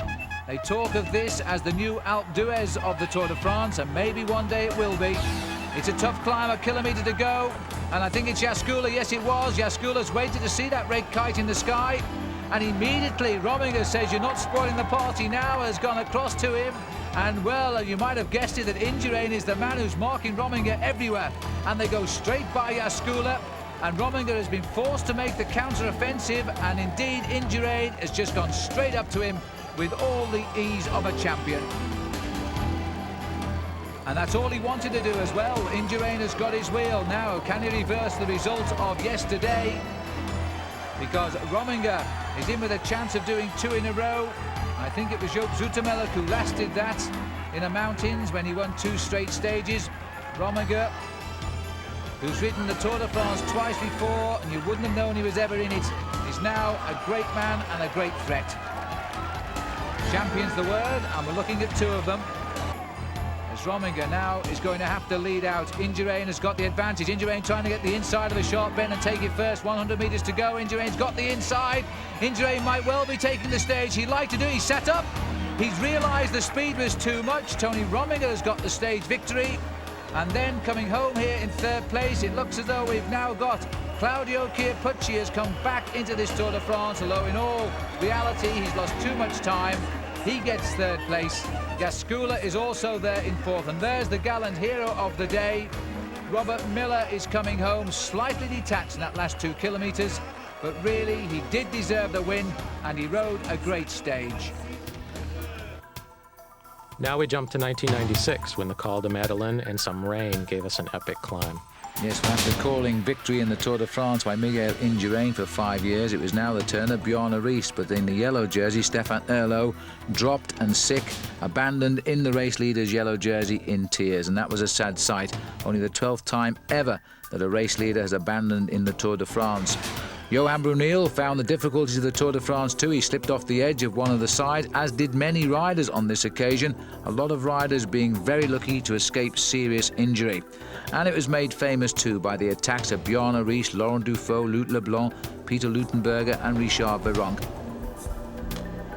They talk of this as the new Alpe d'Huez of the Tour de France, and maybe one day it will be. It's a tough climb, a kilometer to go, and I think it's Jaskula. Yes, it was. Jaskula's waited to see that red kite in the sky, and immediately Rominger says, "You're not spoiling the party now," has gone across to him. And well, you might have guessed it, that Indurain is the man who's marking Rominger everywhere, and they go straight by Jaskula, and Rominger has been forced to make the counter-offensive, and indeed Indurain has just gone straight up to him with all the ease of a champion. And that's all he wanted to do as well. Indurain has got his wheel. Now, can he reverse the result of yesterday? Because Rominger is in with a chance of doing 2 in a row. I think it was Joop Zoetemelk who last did that in the mountains when he won 2 straight stages. Rominger, who's ridden the Tour de France twice before, and you wouldn't have known he was ever in it, is now a great man and a great threat. Champion's the word, and we're looking at 2 of them. As Rominger now is going to have to lead out. Indurain has got the advantage. Indurain trying to get the inside of the sharp bend and take it first. 100 meters to go. Indurain's got the inside. Indurain might well be taking the stage. He'd like to do it. He's set up. He's realised the speed was too much. Tony Rominger has got the stage victory. And then coming home here in 3rd place, it looks as though we've now got Claudio Chiappucci has come back into this Tour de France, although in all reality he's lost too much time. He gets 3rd place. Jaskula is also there in 4th, and there's the gallant hero of the day. Robert Miller is coming home slightly detached in that last 2 kilometers, but really he did deserve the win, and he rode a great stage. Now we jump to 1996, when the Col de Madeleine and some rain gave us an epic climb. Yes, after calling victory in the Tour de France by Miguel Indurain for 5 years, it was now the turn of Bjorn Riis, but in the yellow jersey, Stefan Erlo dropped and sick, abandoned in the race leader's yellow jersey in tears, and that was a sad sight. Only the 12th time ever that a race leader has abandoned in the Tour de France. Johan Bruneel found the difficulties of the Tour de France too. He slipped off the edge of one of the sides, as did many riders on this occasion, a lot of riders being very lucky to escape serious injury. And it was made famous too by the attacks of Bjorn Riis, Laurent Dufaux, Luc Leblanc, Peter Luttenberger and Richard Virenque.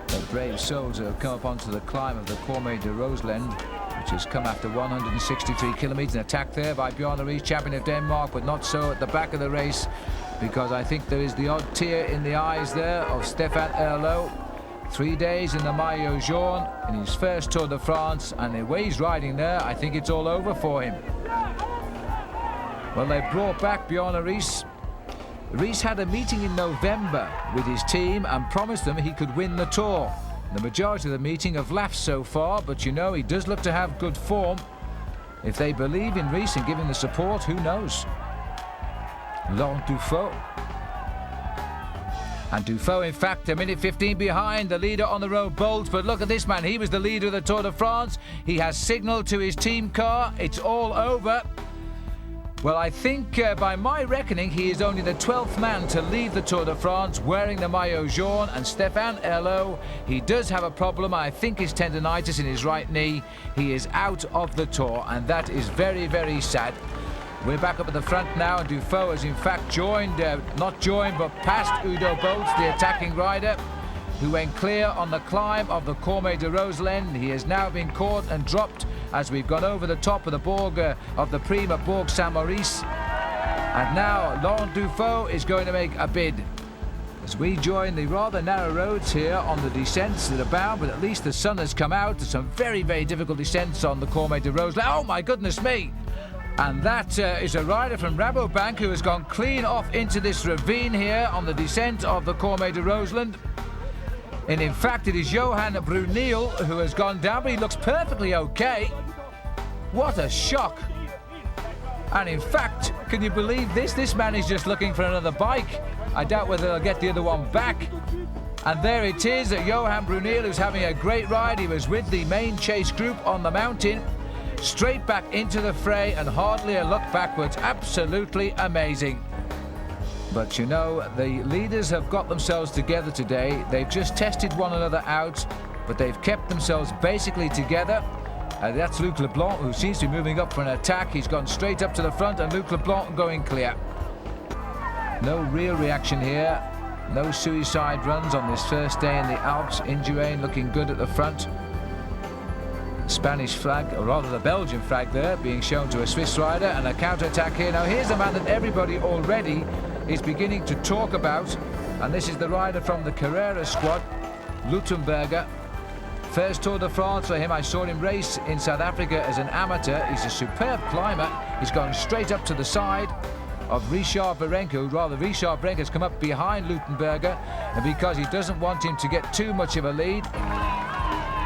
But brave souls who have come up onto the climb of the Cormet de Roseland, which has come after 163 kilometres. An attack there by Bjarne Riis, champion of Denmark, but not so at the back of the race, because I think there is the odd tear in the eyes there of Stefan Erlo. 3 days in the Maillot Jaune in his first Tour de France, and the way he's riding there, I think it's all over for him. Well, they brought back Bjarne Riis. Riis had a meeting in November with his team and promised them he could win the Tour. The majority of the meeting have laughed so far, but you know, he does look to have good form. If they believe in Riis and give him the support, who knows? Laurent Dufaux. And Dufaux, in fact, a minute 15 behind the leader on the road, Bolt. But look at this man, he was the leader of the Tour de France. He has signalled to his team car, it's all over. Well, I think by my reckoning, he is only the 12th man to leave the Tour de France wearing the Maillot Jaune. And Stefan Erlo, he does have a problem. I think it's tendonitis in his right knee. He is out of the Tour, and that is very, very sad. We're back up at the front now, and Dufaux has in fact joined, not joined, but passed Udo Bolts, the attacking rider, who went clear on the climb of the Cormet de Roseland. He has now been caught and dropped as we've gone over the top of the Bourg of the Prima Bourg Saint-Maurice. And now Laurent Dufaux is going to make a bid as we join the rather narrow roads here on the descents that are bound, but at least the sun has come out. There's some very, very difficult descents on the Cormet de Roseland. Oh my goodness me! And that is a rider from Rabobank who has gone clean off into this ravine here on the descent of the Cormet de Roseland. And in fact, it is Johan Bruneel who has gone down, but he looks perfectly okay. What a shock. And in fact, can you believe this? This man is just looking for another bike. I doubt whether they'll get the other one back. And there it is, Johan Bruneel, who's having a great ride. He was with the main chase group on the mountain. Straight back into the fray and hardly a look backwards. Absolutely amazing. But you know, the leaders have got themselves together today. They've just tested one another out, but they've kept themselves basically together. That's Luc Leblanc, who seems to be moving up for an attack. He's gone straight up to the front, and Luc Leblanc going clear. No real reaction here. No suicide runs on this first day in the Alps. Indurain looking good at the front. Spanish flag, or rather the Belgian flag there, being shown to a Swiss rider, and a counter-attack here. Now here's a man that everybody already is beginning to talk about, and this is the rider from the Carrera squad, Luttenberger. First Tour de France for him. I saw him race in South Africa as an amateur. He's a superb climber. He's gone straight up to the side of Richard Virenque. Rather, Richard Virenque has come up behind Luttenberger, and because he doesn't want him to get too much of a lead,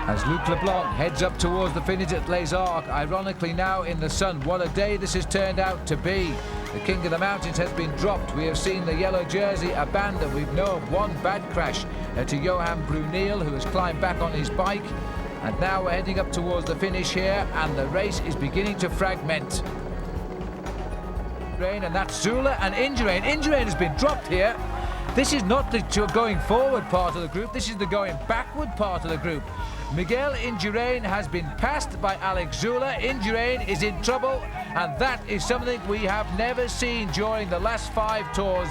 as Luc Leblanc heads up towards the finish at Les Arcs, ironically now in the sun. What a day this has turned out to be. The King of the Mountains has been dropped. We have seen the yellow jersey abandoned. We've known of one bad crash to Johan Bruneel, who has climbed back on his bike. And now we're heading up towards the finish here, and the race is beginning to fragment. And that's Zula and Indurain. Indurain has been dropped here. This is not the going forward part of the group, this is the going backward part of the group. Miguel Indurain has been passed by Alex Zula. Indurain is in trouble, and that is something we have never seen during the last 5 tours.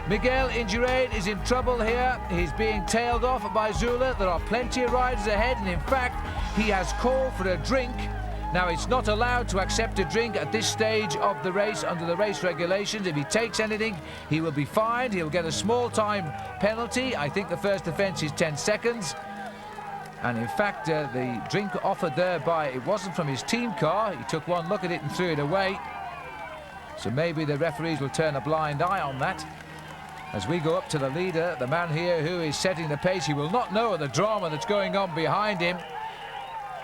Miguel Indurain is in trouble here. He's being tailed off by Zula. There are plenty of riders ahead, and in fact, he has called for a drink. Now, it's not allowed to accept a drink at this stage of the race under the race regulations. If he takes anything, he will be fined. He'll get a small time penalty. I think the first offence is 10 seconds. And in fact, the drink offered there it wasn't from his team car. He took one look at it and threw it away. So maybe the referees will turn a blind eye on that. As we go up to the leader, the man here who is setting the pace, he will not know of the drama that's going on behind him.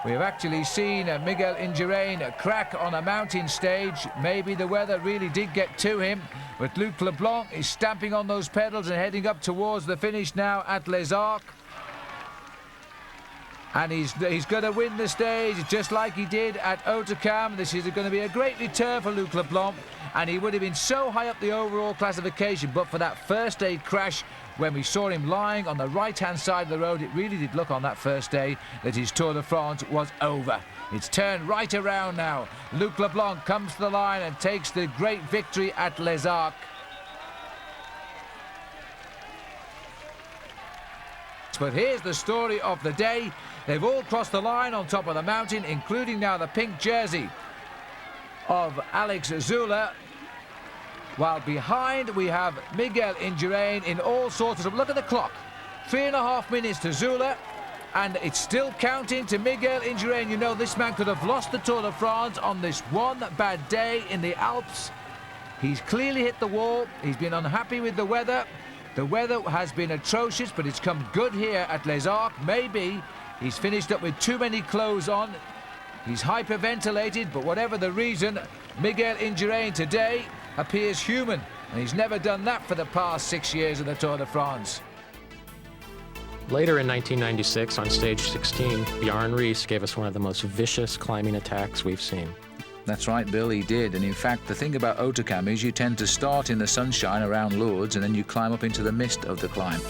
We have actually seen Miguel Indurain crack on a mountain stage. Maybe the weather really did get to him, but Luc Leblanc is stamping on those pedals and heading up towards the finish now at Les Arcs. And he's going to win the stage just like he did at Hautecam. This is going to be a great return for Luc Leblanc, and he would have been so high up the overall classification, but for that first day crash when we saw him lying on the right-hand side of the road. It really did look on that first day that his Tour de France was over. It's turned right around now. Luc Leblanc comes to the line and takes the great victory at Les Arcs. But here's the story of the day. They've all crossed the line on top of the mountain, including now the pink jersey of Alex Zula. While behind we have Miguel Indurain in all sorts of... Look at the clock. 3.5 minutes to Zula, and it's still counting to Miguel Indurain. You know, this man could have lost the Tour de France on this one bad day in the Alps. He's clearly hit the wall. He's been unhappy with the weather. The weather has been atrocious, but it's come good here at Les Arcs. Maybe he's finished up with too many clothes on. He's hyperventilated, but whatever the reason, Miguel Indurain today appears human, and he's never done that for the past 6 years of the Tour de France. Later in 1996, on stage 16, Bjarne Riis gave us one of the most vicious climbing attacks we've seen. That's right, Bill, he did. And in fact, the thing about Otakam is you tend to start in the sunshine around Lourdes and then you climb up into the mist of the climb.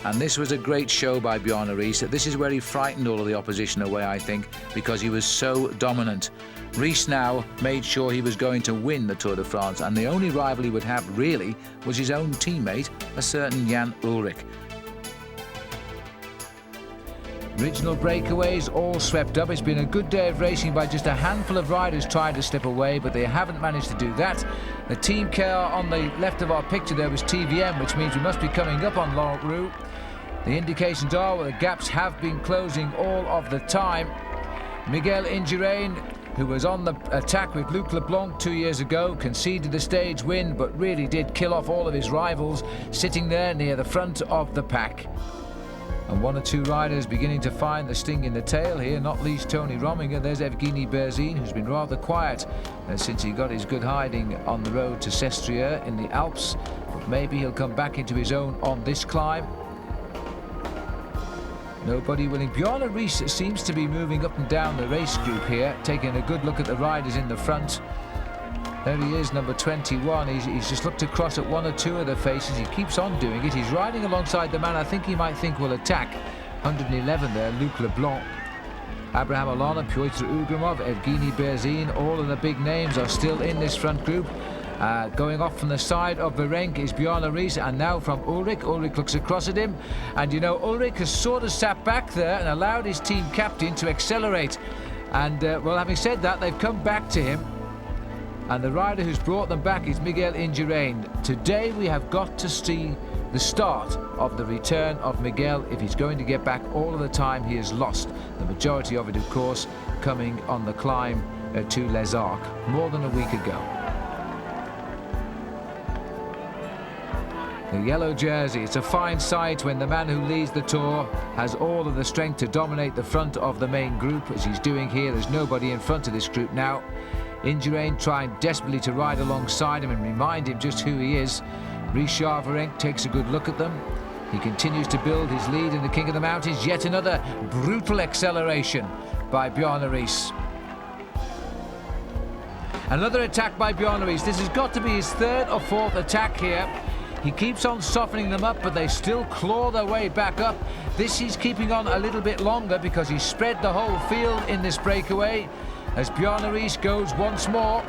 And this was a great show by Bjarne Riis. This is where he frightened all of the opposition away, I think, because he was so dominant. Riis now made sure he was going to win the Tour de France, and the only rival he would have, really, was his own teammate, a certain Jan Ullrich. Original breakaways all swept up. It's been a good day of racing by just a handful of riders trying to slip away, but they haven't managed to do that. The team car on the left of our picture there was TVM, which means we must be coming up on Laurent Roux. The indications are the gaps have been closing all of the time. Miguel Indurain, who was on the attack with Luc Leblanc 2 years ago, conceded the stage win, but really did kill off all of his rivals, sitting there near the front of the pack. And one or two riders beginning to find the sting in the tail here, not least Tony Rominger. There's Evgeny Berzin, who's been rather quiet since he got his good hiding on the road to Sestriere in the Alps. But maybe he'll come back into his own on this climb. Nobody willing. Bjarne Riis seems to be moving up and down the race group here, taking a good look at the riders in the front. There he is, number 21. He's just looked across at one or two of the faces. He keeps on doing it. He's riding alongside the man I think he might think will attack. 111 there, Luc Leblanc. Abraham Olana, Piotr Ugrimov, Evgeny Berzin, all of the big names are still in this front group. Going off from the side of Virenque is Bjarne Riis, and now from Ullrich. Ullrich looks across at him, and you know, Ullrich has sort of sat back there and allowed his team captain to accelerate. And well, having said that, they've come back to him. And the rider who's brought them back is Miguel Indurain. Today we have got to see the start of the return of Miguel if he's going to get back all of the time he has lost. The majority of it, of course, coming on the climb to Les Arcs more than a week ago. The yellow jersey, it's a fine sight when the man who leads the Tour has all of the strength to dominate the front of the main group, as he's doing here. There's nobody in front of this group now. Indurain trying desperately to ride alongside him and remind him just who he is. Richard Virenque takes a good look at them. He continues to build his lead in the King of the Mountains. Yet another brutal acceleration by Bjarne Riis. Another attack by Bjarne Riis. This has got to be his third or fourth attack here. He keeps on softening them up, but they still claw their way back up. This he's keeping on a little bit longer because he's spread the whole field in this breakaway. As Bjarne Riis goes once more,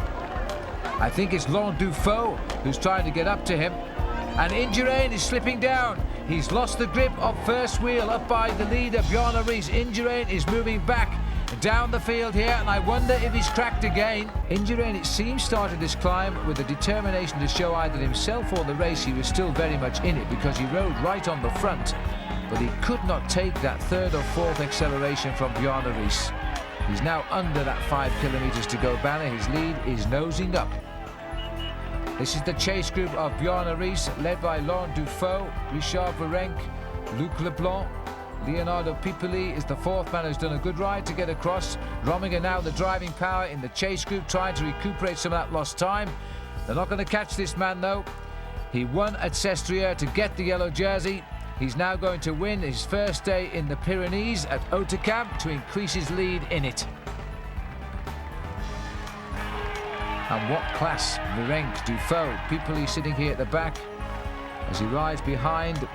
I think it's Laurent Dufaux who's trying to get up to him. And Indurain is slipping down. He's lost the grip of first wheel up by the leader, Bjarne Riis. Indurain is moving back down the field here, and I wonder if he's cracked again. Indurain, it seems, started this climb with a determination to show either himself or the race he was still very much in it, because he rode right on the front. But he could not take that third or fourth acceleration from Bjarne Riis. He's now under that 5 kilometers to go banner. His lead is nosing up. This is the chase group of Bjarne Riis, led by Laurent Dufaux, Richard Virenque, Luc Leblanc. Leonardo Pipoli is the fourth man who's done a good ride to get across. Rominger now the driving power in the chase group, trying to recuperate some of that lost time. They're not going to catch this man, though. He won at Sestriere to get the yellow jersey. He's now going to win his first day in the Pyrenees at Otakam to increase his lead in it. And what class, Virenque, Dufaux, Pipoli sitting here at the back as he rides behind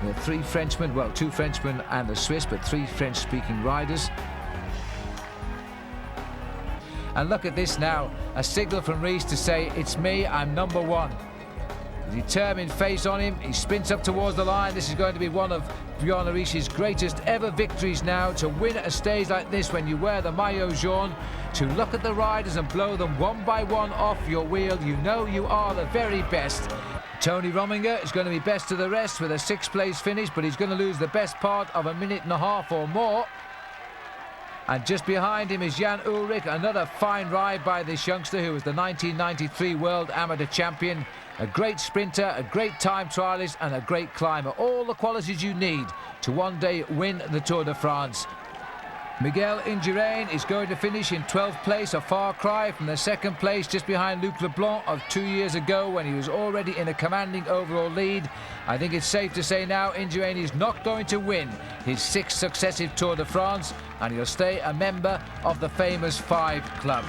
the three Frenchmen, well, two Frenchmen and a Swiss, but three French-speaking riders. And look at this now, a signal from Riis to say, it's me, I'm number one. Determined face on him. He sprints up towards the line. This is going to be one of Bjorn Ries's greatest ever victories now, to win at a stage like this when you wear the maillot jaune, to look at the riders and blow them one by one off your wheel. You know you are the very best. Tony Rominger is going to be best of the rest with a 6th place finish, but he's going to lose the best part of a minute and a half or more. And just behind him is Jan Ullrich, another fine ride by this youngster who was the 1993 World Amateur Champion. A great sprinter, a great time trialist and a great climber. All the qualities you need to one day win the Tour de France. Miguel Indurain is going to finish in 12th place, a far cry from the 2nd place just behind Luc Leblanc of 2 years ago when he was already in a commanding overall lead. I think it's safe to say now Indurain is not going to win his 6th successive Tour de France, and he'll stay a member of the famous 5 club.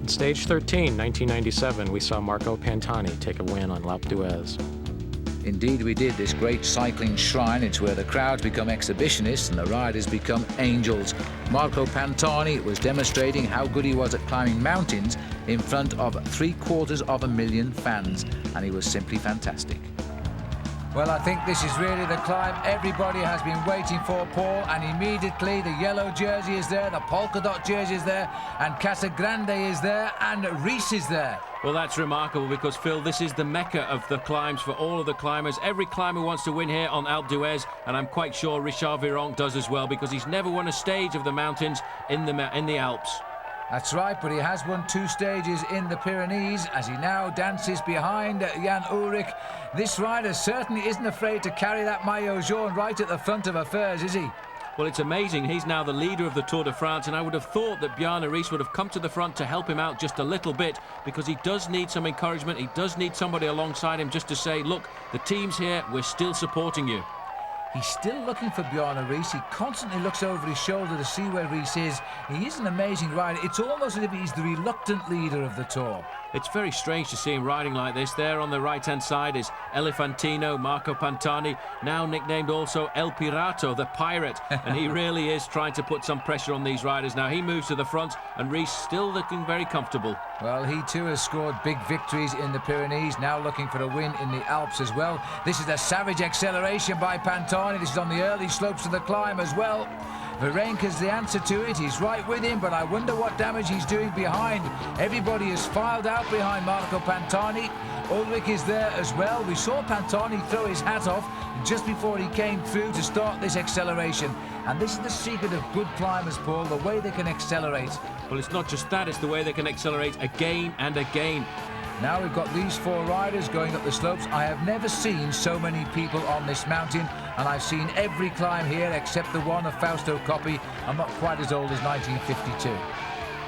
In stage 13, 1997, we saw Marco Pantani take a win on L'Alpe d'Huez. Indeed we did. This great cycling shrine, it's where the crowds become exhibitionists and the riders become angels. Marco Pantani was demonstrating how good he was at climbing mountains in front of 750,000 fans, and he was simply fantastic. Well, I think this is really the climb everybody has been waiting for, Paul, and immediately the yellow jersey is there, the polka dot jersey is there, and Casagrande is there, and Riess is there. Well, that's remarkable because, Phil, this is the mecca of the climbs for all of the climbers. Every climber wants to win here on Alpe d'Huez, and I'm quite sure Richard Virenque does as well, because he's never won a stage of the mountains in the Alps. That's right, but he has won 2 stages in the Pyrenees as he now dances behind Jan Ullrich. This rider certainly isn't afraid to carry that maillot jaune right at the front of affairs, is he? Well, it's amazing. He's now the leader of the Tour de France, and I would have thought that Bjarne Riess would have come to the front to help him out just a little bit, because he does need some encouragement. He does need somebody alongside him just to say, look, the team's here, we're still supporting you. He's still looking for Bjarne Riess. He constantly looks over his shoulder to see where Riess is. He is an amazing rider. It's almost as if he's the reluctant leader of the Tour. It's very strange to see him riding like this. There on the right-hand side is Elefantino, Marco Pantani, now nicknamed also El Pirato, the pirate. And he really is trying to put some pressure on these riders. Now he moves to the front, and Riess still looking very comfortable. Well, he too has scored big victories in the Pyrenees, now looking for a win in the Alps as well. This is a savage acceleration by Pantani. This is on the early slopes of the climb as well. Virenque is the answer to it. He's right with him, but I wonder what damage he's doing behind. Everybody has filed out behind Marco Pantani. Ullrich is there as well. We saw Pantani throw his hat off just before he came through to start this acceleration. And this is the secret of good climbers, Paul, the way they can accelerate. Well, it's not just that, it's the way they can accelerate again and again. Now we've got these 4 riders going up the slopes. I have never seen so many people on this mountain, and I've seen every climb here except the one of Fausto Coppi. I'm not quite as old as 1952.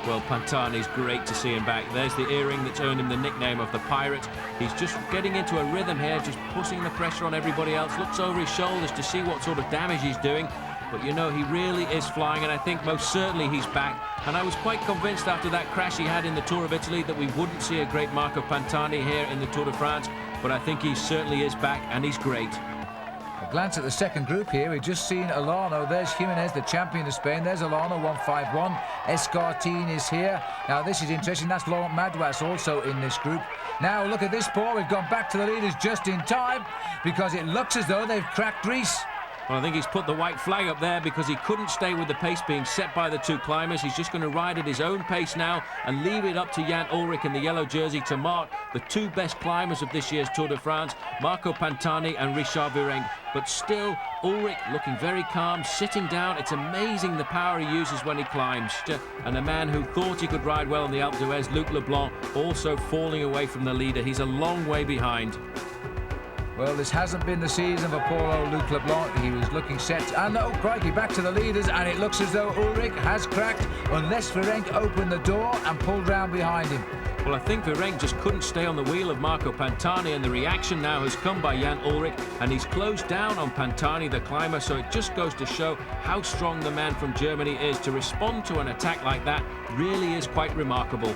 Well, Pantani's great to see him back. There's the earring that's earned him the nickname of the pirate. He's just getting into a rhythm here, just putting the pressure on everybody else. Looks over his shoulders to see what sort of damage he's doing. But, you know, he really is flying, and I think most certainly he's back. And I was quite convinced after that crash he had in the Tour of Italy that we wouldn't see a great Marco Pantani here in the Tour de France. But I think he certainly is back, and he's great. A glance at the second group here. We've just seen Alano. There's Jimenez, the champion of Spain. There's Alano, 151. Escartin is here. Now, this is interesting. That's Laurent Madouas also in this group. Now, look at this, Paul. We've gone back to the leaders just in time because it looks as though they've cracked Riess. Well, I think he's put the white flag up there because he couldn't stay with the pace being set by the 2 climbers. He's just going to ride at his own pace now and leave it up to Jan Ullrich in the yellow jersey to mark the 2 best climbers of this year's Tour de France, Marco Pantani and Richard Virenque. But still, Ullrich looking very calm, sitting down. It's amazing the power he uses when he climbs. And a man who thought he could ride well on the Alpe d'Huez, Luc Leblanc, also falling away from the leader. He's a long way behind. Well, this hasn't been the season for poor Luc Leblanc. He was looking set, and oh crikey, back to the leaders, and it looks as though Ullrich has cracked unless Virenque opened the door and pulled round behind him. Well, I think Virenque just couldn't stay on the wheel of Marco Pantani, and the reaction now has come by Jan Ullrich, and he's closed down on Pantani, the climber, so it just goes to show how strong the man from Germany is. To respond to an attack like that really is quite remarkable.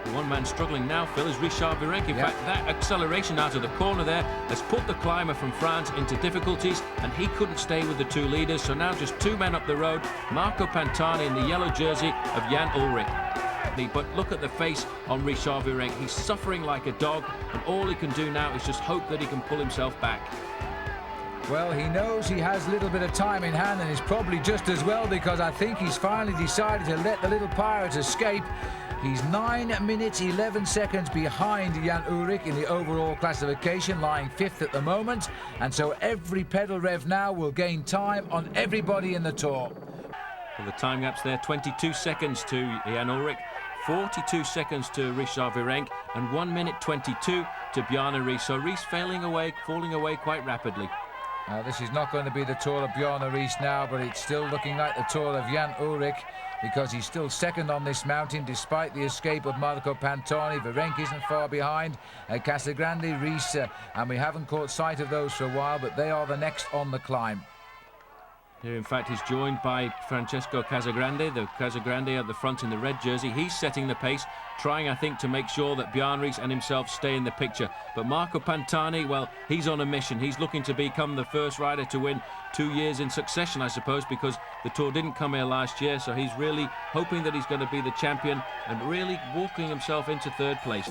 The one man struggling now, Phil, is Richard Virenque. In fact, that acceleration out of the corner there has put the climber from France into difficulties, and he couldn't stay with the 2 leaders. So now just 2 men up the road, Marco Pantani in the yellow jersey of Jan Ullrich. exactly, but look at the face on Richard Virenque. He's suffering like a dog, and all he can do now is just hope that he can pull himself back. Well, he knows he has a little bit of time in hand, and it's probably just as well, because I think he's finally decided to let the little pirate escape. He's 9 minutes 11 seconds behind Jan Ullrich in the overall classification, lying 5th at the moment, and so every pedal rev now will gain time on everybody in the Tour. Well, the time gap's there, 22 seconds to Jan Ullrich, 42 seconds to Richard Virenque, and 1 minute 22 to Bjarne Riis. So Riis falling away quite rapidly. This is not going to be the Tour of Bjarne Riis now, but it's still looking like the Tour of Jan Ullrich, because he's still second on this mountain despite the escape of Marco Pantani. Virenque isn't far behind, Casagrande, Riis, and we haven't caught sight of those for a while, but they are the next on the climb. Here, in fact, he's joined by Francesco Casagrande, the Casagrande at the front in the red jersey. He's setting the pace, trying, I think, to make sure that Bjarne Riis and himself stay in the picture. But Marco Pantani, well, he's on a mission. He's looking to become the first rider to win 2 years in succession, I suppose, because the Tour didn't come here last year, so he's really hoping that he's going to be the champion and really walking himself into 3rd place.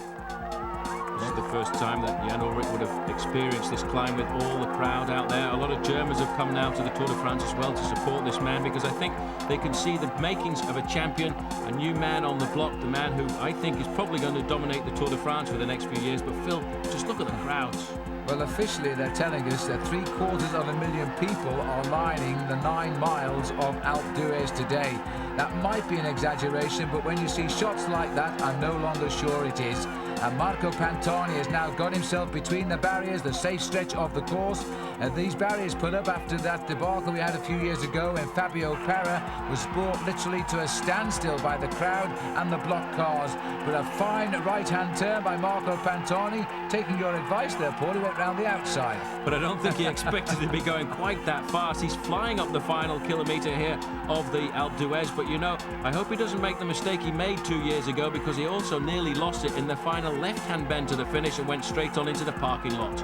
This is the first time that Jan Ullrich would have experienced this climb with all the crowd out there. A lot of Germans have come now to the Tour de France as well to support this man, because I think they can see the makings of a champion, a new man on the block, the man who I think is probably going to dominate the Tour de France for the next few years. But Phil, just look at the crowds. Well, officially they're telling us that 750,000 people are lining the 9 miles of Alpe d'Huez today. That might be an exaggeration, but when you see shots like that, I'm no longer sure it is. And Marco Pantani has now got himself between the barriers, the safe stretch of the course. These barriers put up after that debacle we had a few years ago when Fabio Parra was brought literally to a standstill by the crowd and the block cars. But a fine right-hand turn by Marco Pantani. Taking your advice there, Paul, he went round the outside. But I don't think he expected to be going quite that fast. He's flying up the final kilometre here of the Alpe d'Huez. But, you know, I hope he doesn't make the mistake he made 2 years ago, because he also nearly lost it in the final left-hand bend to the finish and went straight on into the parking lot.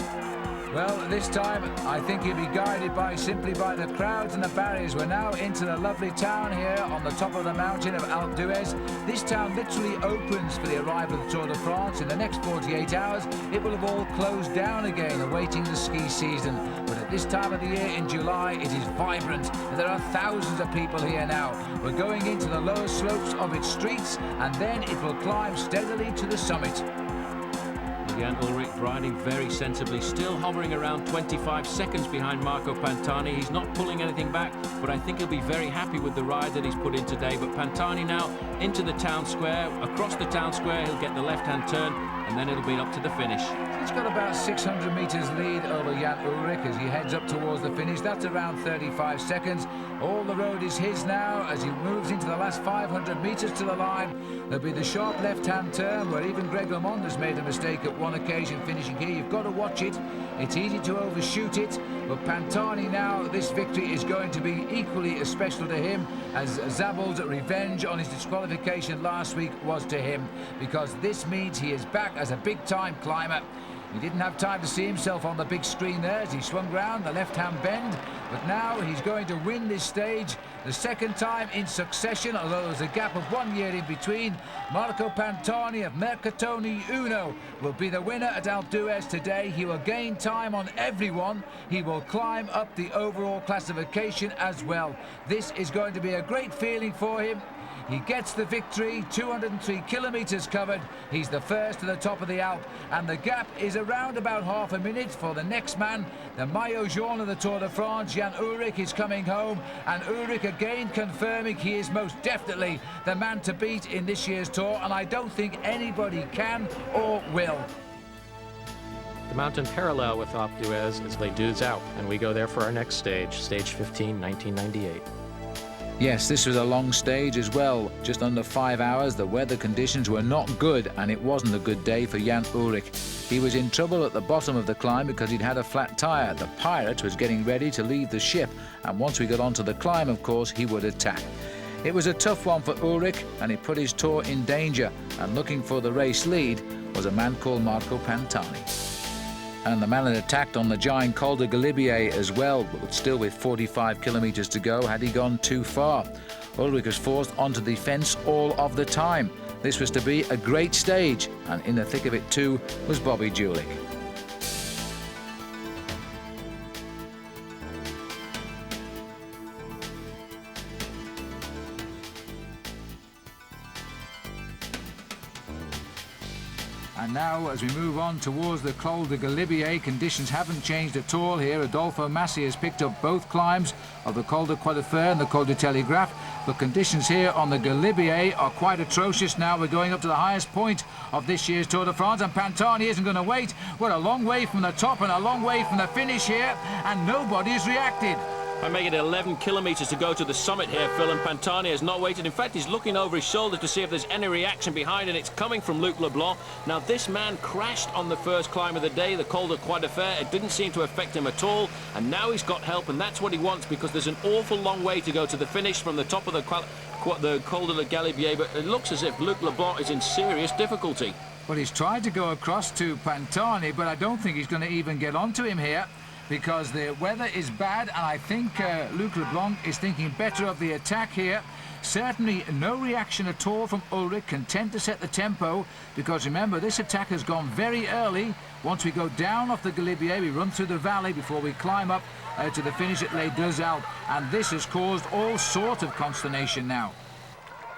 Well, this time I think he'll be guided simply by the crowds and the barriers. We're now into the lovely town here on the top of the mountain of Alpe d'Huez. This town literally opens for the arrival of the Tour de France. In the next 48 hours, it will have all closed down again, awaiting the ski season. But at this time of the year, in July, it is vibrant, and there are thousands of people here now. We're going into the lower slopes of its streets, and then it will climb steadily to the summit. Jan Ullrich riding very sensibly, still hovering around 25 seconds behind Marco Pantani. He's not pulling anything back, but I think he'll be very happy with the ride that he's put in today. But Pantani now into the town square. Across the town square, he'll get the left-hand turn, and then it'll be up to the finish. He's got about 600 metres lead over Jan Ullrich as he heads up towards the finish. That's around 35 seconds. All the road is his now as he moves into the last 500 metres to the line. There'll be the sharp left-hand turn where even Greg LeMond has made a mistake at one occasion finishing here. You've got to watch it. It's easy to overshoot it, but Pantani now, this victory is going to be equally as special to him as Zabel's revenge on his disqualification last week was to him, because this means he is back as a big-time climber. He didn't have time to see himself on the big screen there as he swung round the left-hand bend, but now he's going to win this stage the second time in succession, although there's a gap of 1 year in between. Marco Pantani of Mercatoni Uno will be the winner at Alpe d'Huez today. He will gain time on everyone. He will climb up the overall classification as well. This is going to be a great feeling for him. He gets the victory, 203 kilometres covered. He's the first to the top of the Alpe, and the gap is around about half a minute for the next man. The Maillot Jaune of the Tour de France, Jan Ullrich, is coming home, and Ullrich again confirming he is most definitely the man to beat in this year's Tour, and I don't think anybody can or will. The mountain parallel with Alpe d'Huez is Les Deux Alpes, and we go there for our next stage, stage 15, 1998. Yes, this was a long stage as well, just under 5 hours. The weather conditions were not good, and it wasn't a good day for Jan Ullrich. He was in trouble at the bottom of the climb because he'd had a flat tyre. The pirate was getting ready to leave the ship, and once we got onto the climb, of course, he would attack. It was a tough one for Ullrich, and he put his Tour in danger, and looking for the race lead was a man called Marco Pantani. And the man had attacked on the giant Col de Galibier as well, but still with 45 kilometres to go, had he gone too far. Ullrich was forced onto the fence all of the time. This was to be a great stage, and in the thick of it too was Bobby Julich. And now, as we move on towards the Col de Galibier, conditions haven't changed at all here. Adolfo Massi has picked up both climbs of the Col de Croix de Fer and the Col de Telegraph. But conditions here on the Galibier are quite atrocious now. We're going up to the highest point of this year's Tour de France, and Pantani isn't going to wait. We're a long way from the top and a long way from the finish here, and nobody's reacted. I make it 11 kilometres to go to the summit here, Phil, and Pantani has not waited. In fact, he's looking over his shoulder to see if there's any reaction behind, and it's coming from Luc Leblanc. Now, this man crashed on the first climb of the day, the Col de Croix de Fer. It didn't seem to affect him at all, and now he's got help, and that's what he wants, because there's an awful long way to go to the finish from the top of the Col de Galibier, but it looks as if Luc Leblanc is in serious difficulty. Well, he's tried to go across to Pantani, but I don't think he's going to even get onto him here, because the weather is bad, and I think Luc Leblanc is thinking better of the attack here. Certainly no reaction at all from Ulrich, content to set the tempo, because remember, this attack has gone very early. Once we go down off the Galibier, we run through the valley before we climb up to the finish at Les Deux Alpes, and this has caused all sorts of consternation now.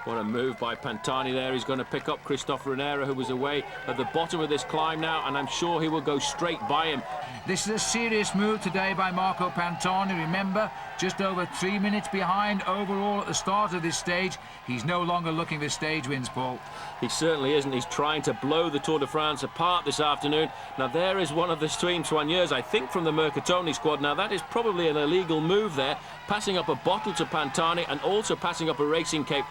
What a move by Pantani there. He's going to pick up Christophe Renera, who was away at the bottom of this climb now, and I'm sure he will go straight by him. This is a serious move today by Marco Pantani. Remember, just over 3 minutes behind overall at the start of this stage. He's no longer looking for stage wins, Paul. He certainly isn't. He's trying to blow the Tour de France apart this afternoon. Now, there is one of the team soigneurs, I think, from the Mercatoni squad. Now, that is probably an illegal move there, passing up a bottle to Pantani and also passing up a racing cape.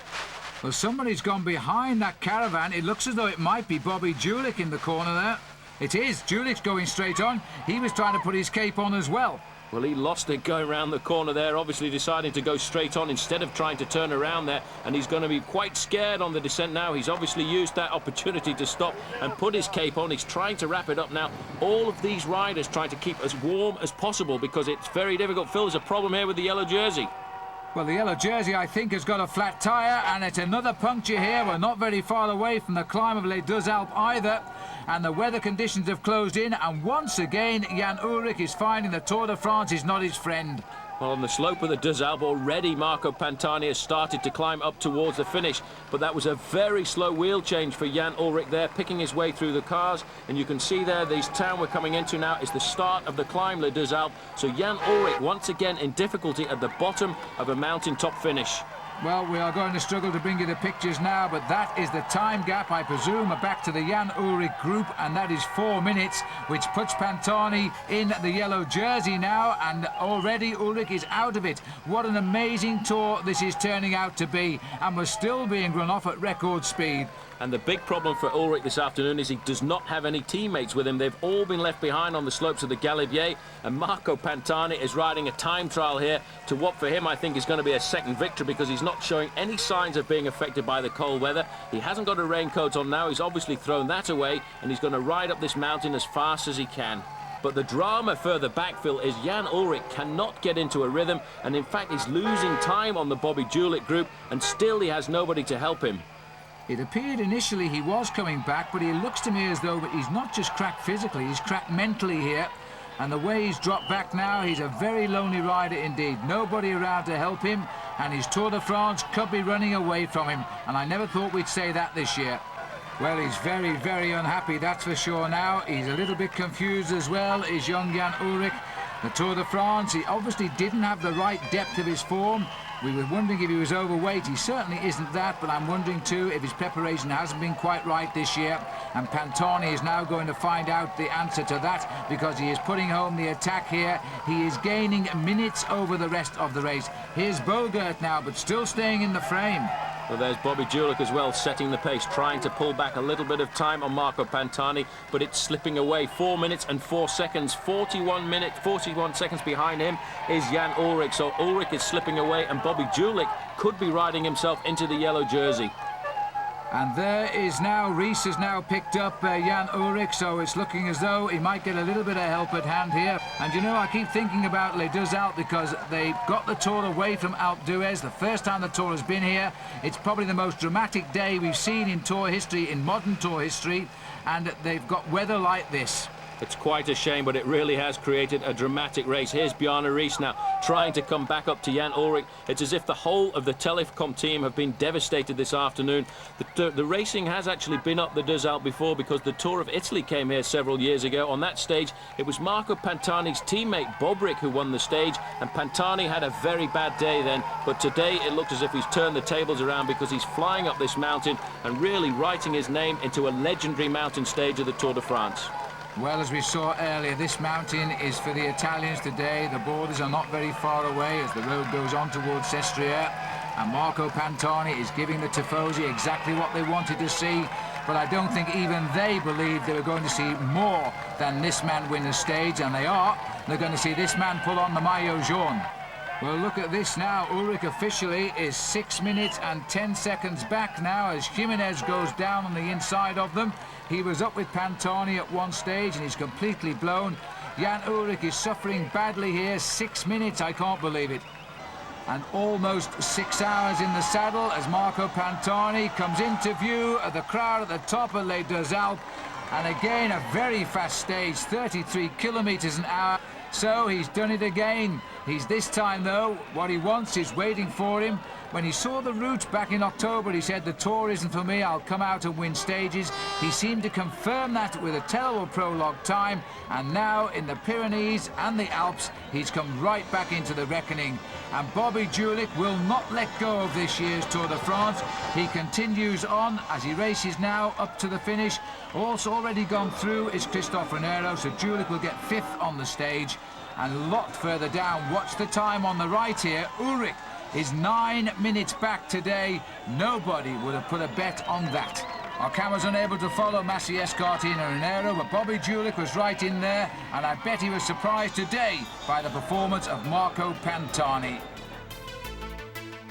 Well, somebody's gone behind that caravan. It looks as though it might be Bobby Julich in the corner there. It is. Julich's going straight on. He was trying to put his cape on as well. Well, he lost it going around the corner there, obviously deciding to go straight on instead of trying to turn around there, and he's going to be quite scared on the descent now. He's obviously used that opportunity to stop and put his cape on. He's trying to wrap it up now. All of these riders trying to keep as warm as possible, because it's very difficult. Phil, there's a problem here with the yellow jersey. Well, the yellow jersey, I think, has got a flat tyre, and it's another puncture here. We're not very far away from the climb of Les Deux Alpes either, and the weather conditions have closed in, and once again, Jan Ullrich is finding the Tour de France is not his friend. Well, on the slope of the Deux Alpes already, Marco Pantani has started to climb up towards the finish, but that was a very slow wheel change for Jan Ullrich there, picking his way through the cars, and you can see there, this town we're coming into now is the start of the climb, Les Deux Alpes, so Jan Ullrich once again in difficulty at the bottom of a mountaintop finish. Well, we are going to struggle to bring you the pictures now, but that is the time gap, I presume, back to the Jan Ullrich group, and that is 4 minutes, which puts Pantani in the yellow jersey now, and already Ullrich is out of it. What an amazing tour this is turning out to be, and we're still being run off at record speed. And the big problem for Ullrich this afternoon is he does not have any teammates with him. They've all been left behind on the slopes of the Galibier, and Marco Pantani is riding a time trial here to what for him I think is going to be a second victory, because he's not showing any signs of being affected by the cold weather. He hasn't got a raincoat on now. He's obviously thrown that away, and he's going to ride up this mountain as fast as he can. But the drama further back, Phil, is Jan Ullrich cannot get into a rhythm, and in fact he's losing time on the Bobby Julich group, and still he has nobody to help him. It appeared initially he was coming back, but he looks to me as though he's not just cracked physically, he's cracked mentally here. And the way he's dropped back now, he's a very lonely rider indeed. Nobody around to help him, and his Tour de France could be running away from him. And I never thought we'd say that this year. Well, he's very, very unhappy, that's for sure now. He's a little bit confused as well, is young Jan Ullrich. The Tour de France, he obviously didn't have the right depth of his form. We were wondering if he was overweight. He certainly isn't that, but I'm wondering too if his preparation hasn't been quite right this year. And Pantani is now going to find out the answer to that, because he is putting home the attack here. He is gaining minutes over the rest of the race. Here's Bogert now, but still staying in the frame. Well, there's Bobby Julich as well, setting the pace, trying to pull back a little bit of time on Marco Pantani, but it's slipping away. 4 minutes and 4 seconds, 41 seconds behind him is Jan Ullrich. So Ullrich is slipping away, and Bobby Julich could be riding himself into the yellow jersey. And there is now, Rees has now picked up Jan Ullrich, so it's looking as though he might get a little bit of help at hand here. And you know, I keep thinking about Les Deux Alpes because they got the Tour away from Alpe d'Huez. The first time the Tour has been here. It's probably the most dramatic day we've seen in Tour history, in modern Tour history, and they've got weather like this. It's quite a shame, but it really has created a dramatic race. Here's Bjarne Riis now trying to come back up to Jan Ullrich. It's as if the whole of the Telecom team have been devastated this afternoon. The racing has actually been up the Deux Alpes before because the Tour of Italy came here several years ago. On that stage, it was Marco Pantani's teammate Bobrick who won the stage, and Pantani had a very bad day then. But today it looked as if he's turned the tables around because he's flying up this mountain and really writing his name into a legendary mountain stage of the Tour de France. Well, as we saw earlier, this mountain is for the Italians today. The borders are not very far away as the road goes on towards Sestriere. And Marco Pantani is giving the Tifosi exactly what they wanted to see. But I don't think even they believed they were going to see more than this man win the stage, and they are. They're going to see this man pull on the maillot jaune. Well, look at this now. Ullrich officially is 6 minutes and 10 seconds back now as Jimenez goes down on the inside of them. He was up with Pantani at one stage and he's completely blown. Jan Ullrich is suffering badly here. 6 minutes, I can't believe it. And almost 6 hours in the saddle as Marco Pantani comes into view of the crowd at the top of Les Deux Alpes. And again, a very fast stage, 33 kilometers an hour. So he's done it again. He's this time, though, what he wants is waiting for him. When he saw the route back in October, he said, the Tour isn't for me, I'll come out and win stages. He seemed to confirm that with a terrible prologue time. And now, in the Pyrenees and the Alps, he's come right back into the reckoning. And Bobby Julich will not let go of this year's Tour de France. He continues on as he races now up to the finish. Also already gone through is Christophe Renero, so Julich will get 5th on the stage. And a lot further down, watch the time on the right here. Ullrich is 9 minutes back today. Nobody would have put a bet on that. Our camera's unable to follow Massi Escartin and Renero, but Bobby Julich was right in there, and I bet he was surprised today by the performance of Marco Pantani.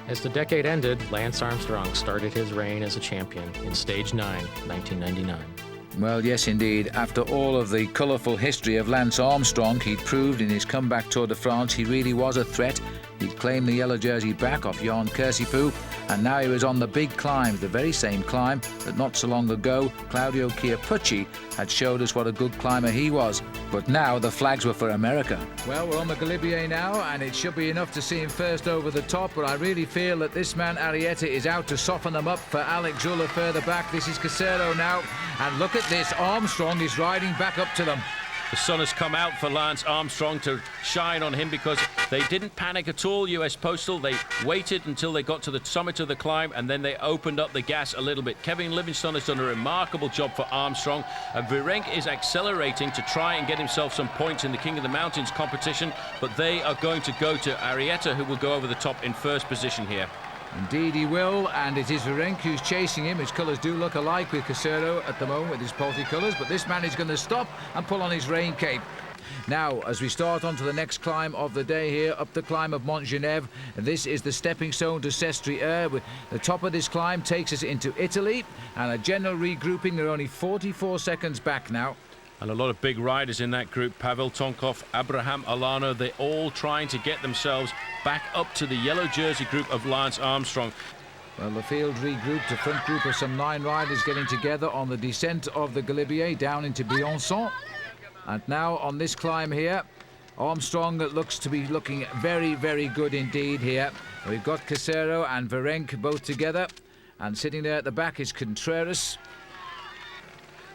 As the decade ended, Lance Armstrong started his reign as a champion in Stage 9, 1999. Well, yes, indeed. After all of the colourful history of Lance Armstrong, he'd proved in his comeback Tour de France he really was a threat. He'd claimed the yellow jersey back off Jan Kirsipuu, and now he was on the big climb, the very same climb that not so long ago Claudio Chiappucci had showed us what a good climber he was. But now the flags were for America. Well, we're on the Galibier now, and it should be enough to see him first over the top, but I really feel that this man Arrieta is out to soften them up for Alex Zülle further back. This is Casero now, and look at this, Armstrong is riding back up to them. The sun has come out for Lance Armstrong to shine on him because they didn't panic at all, US Postal. They waited until they got to the summit of the climb and then they opened up the gas a little bit. Kevin Livingstone has done a remarkable job for Armstrong, and Virenque is accelerating to try and get himself some points in the King of the Mountains competition, but they are going to go to Arrieta, who will go over the top in first position here. Indeed he will, and it is Virenque who's chasing him. His colours do look alike with Casero at the moment with his Polti colours, but this man is going to stop and pull on his rain cape. Now, as we start on to the next climb of the day here, up the climb of Mont Genève, this is the stepping stone to Sestriere. The top of this climb takes us into Italy, and a general regrouping. They're only 44 seconds back now. And a lot of big riders in that group. Pavel Tonkov, Abraham Alano, they're all trying to get themselves back up to the yellow jersey group of Lance Armstrong. Well, the field regrouped, a front group of some 9 riders getting together on the descent of the Galibier down into Briançon. And now on this climb here, Armstrong looks to be looking very, very good indeed here. We've got Casero and Virenque both together, and sitting there at the back is Contreras.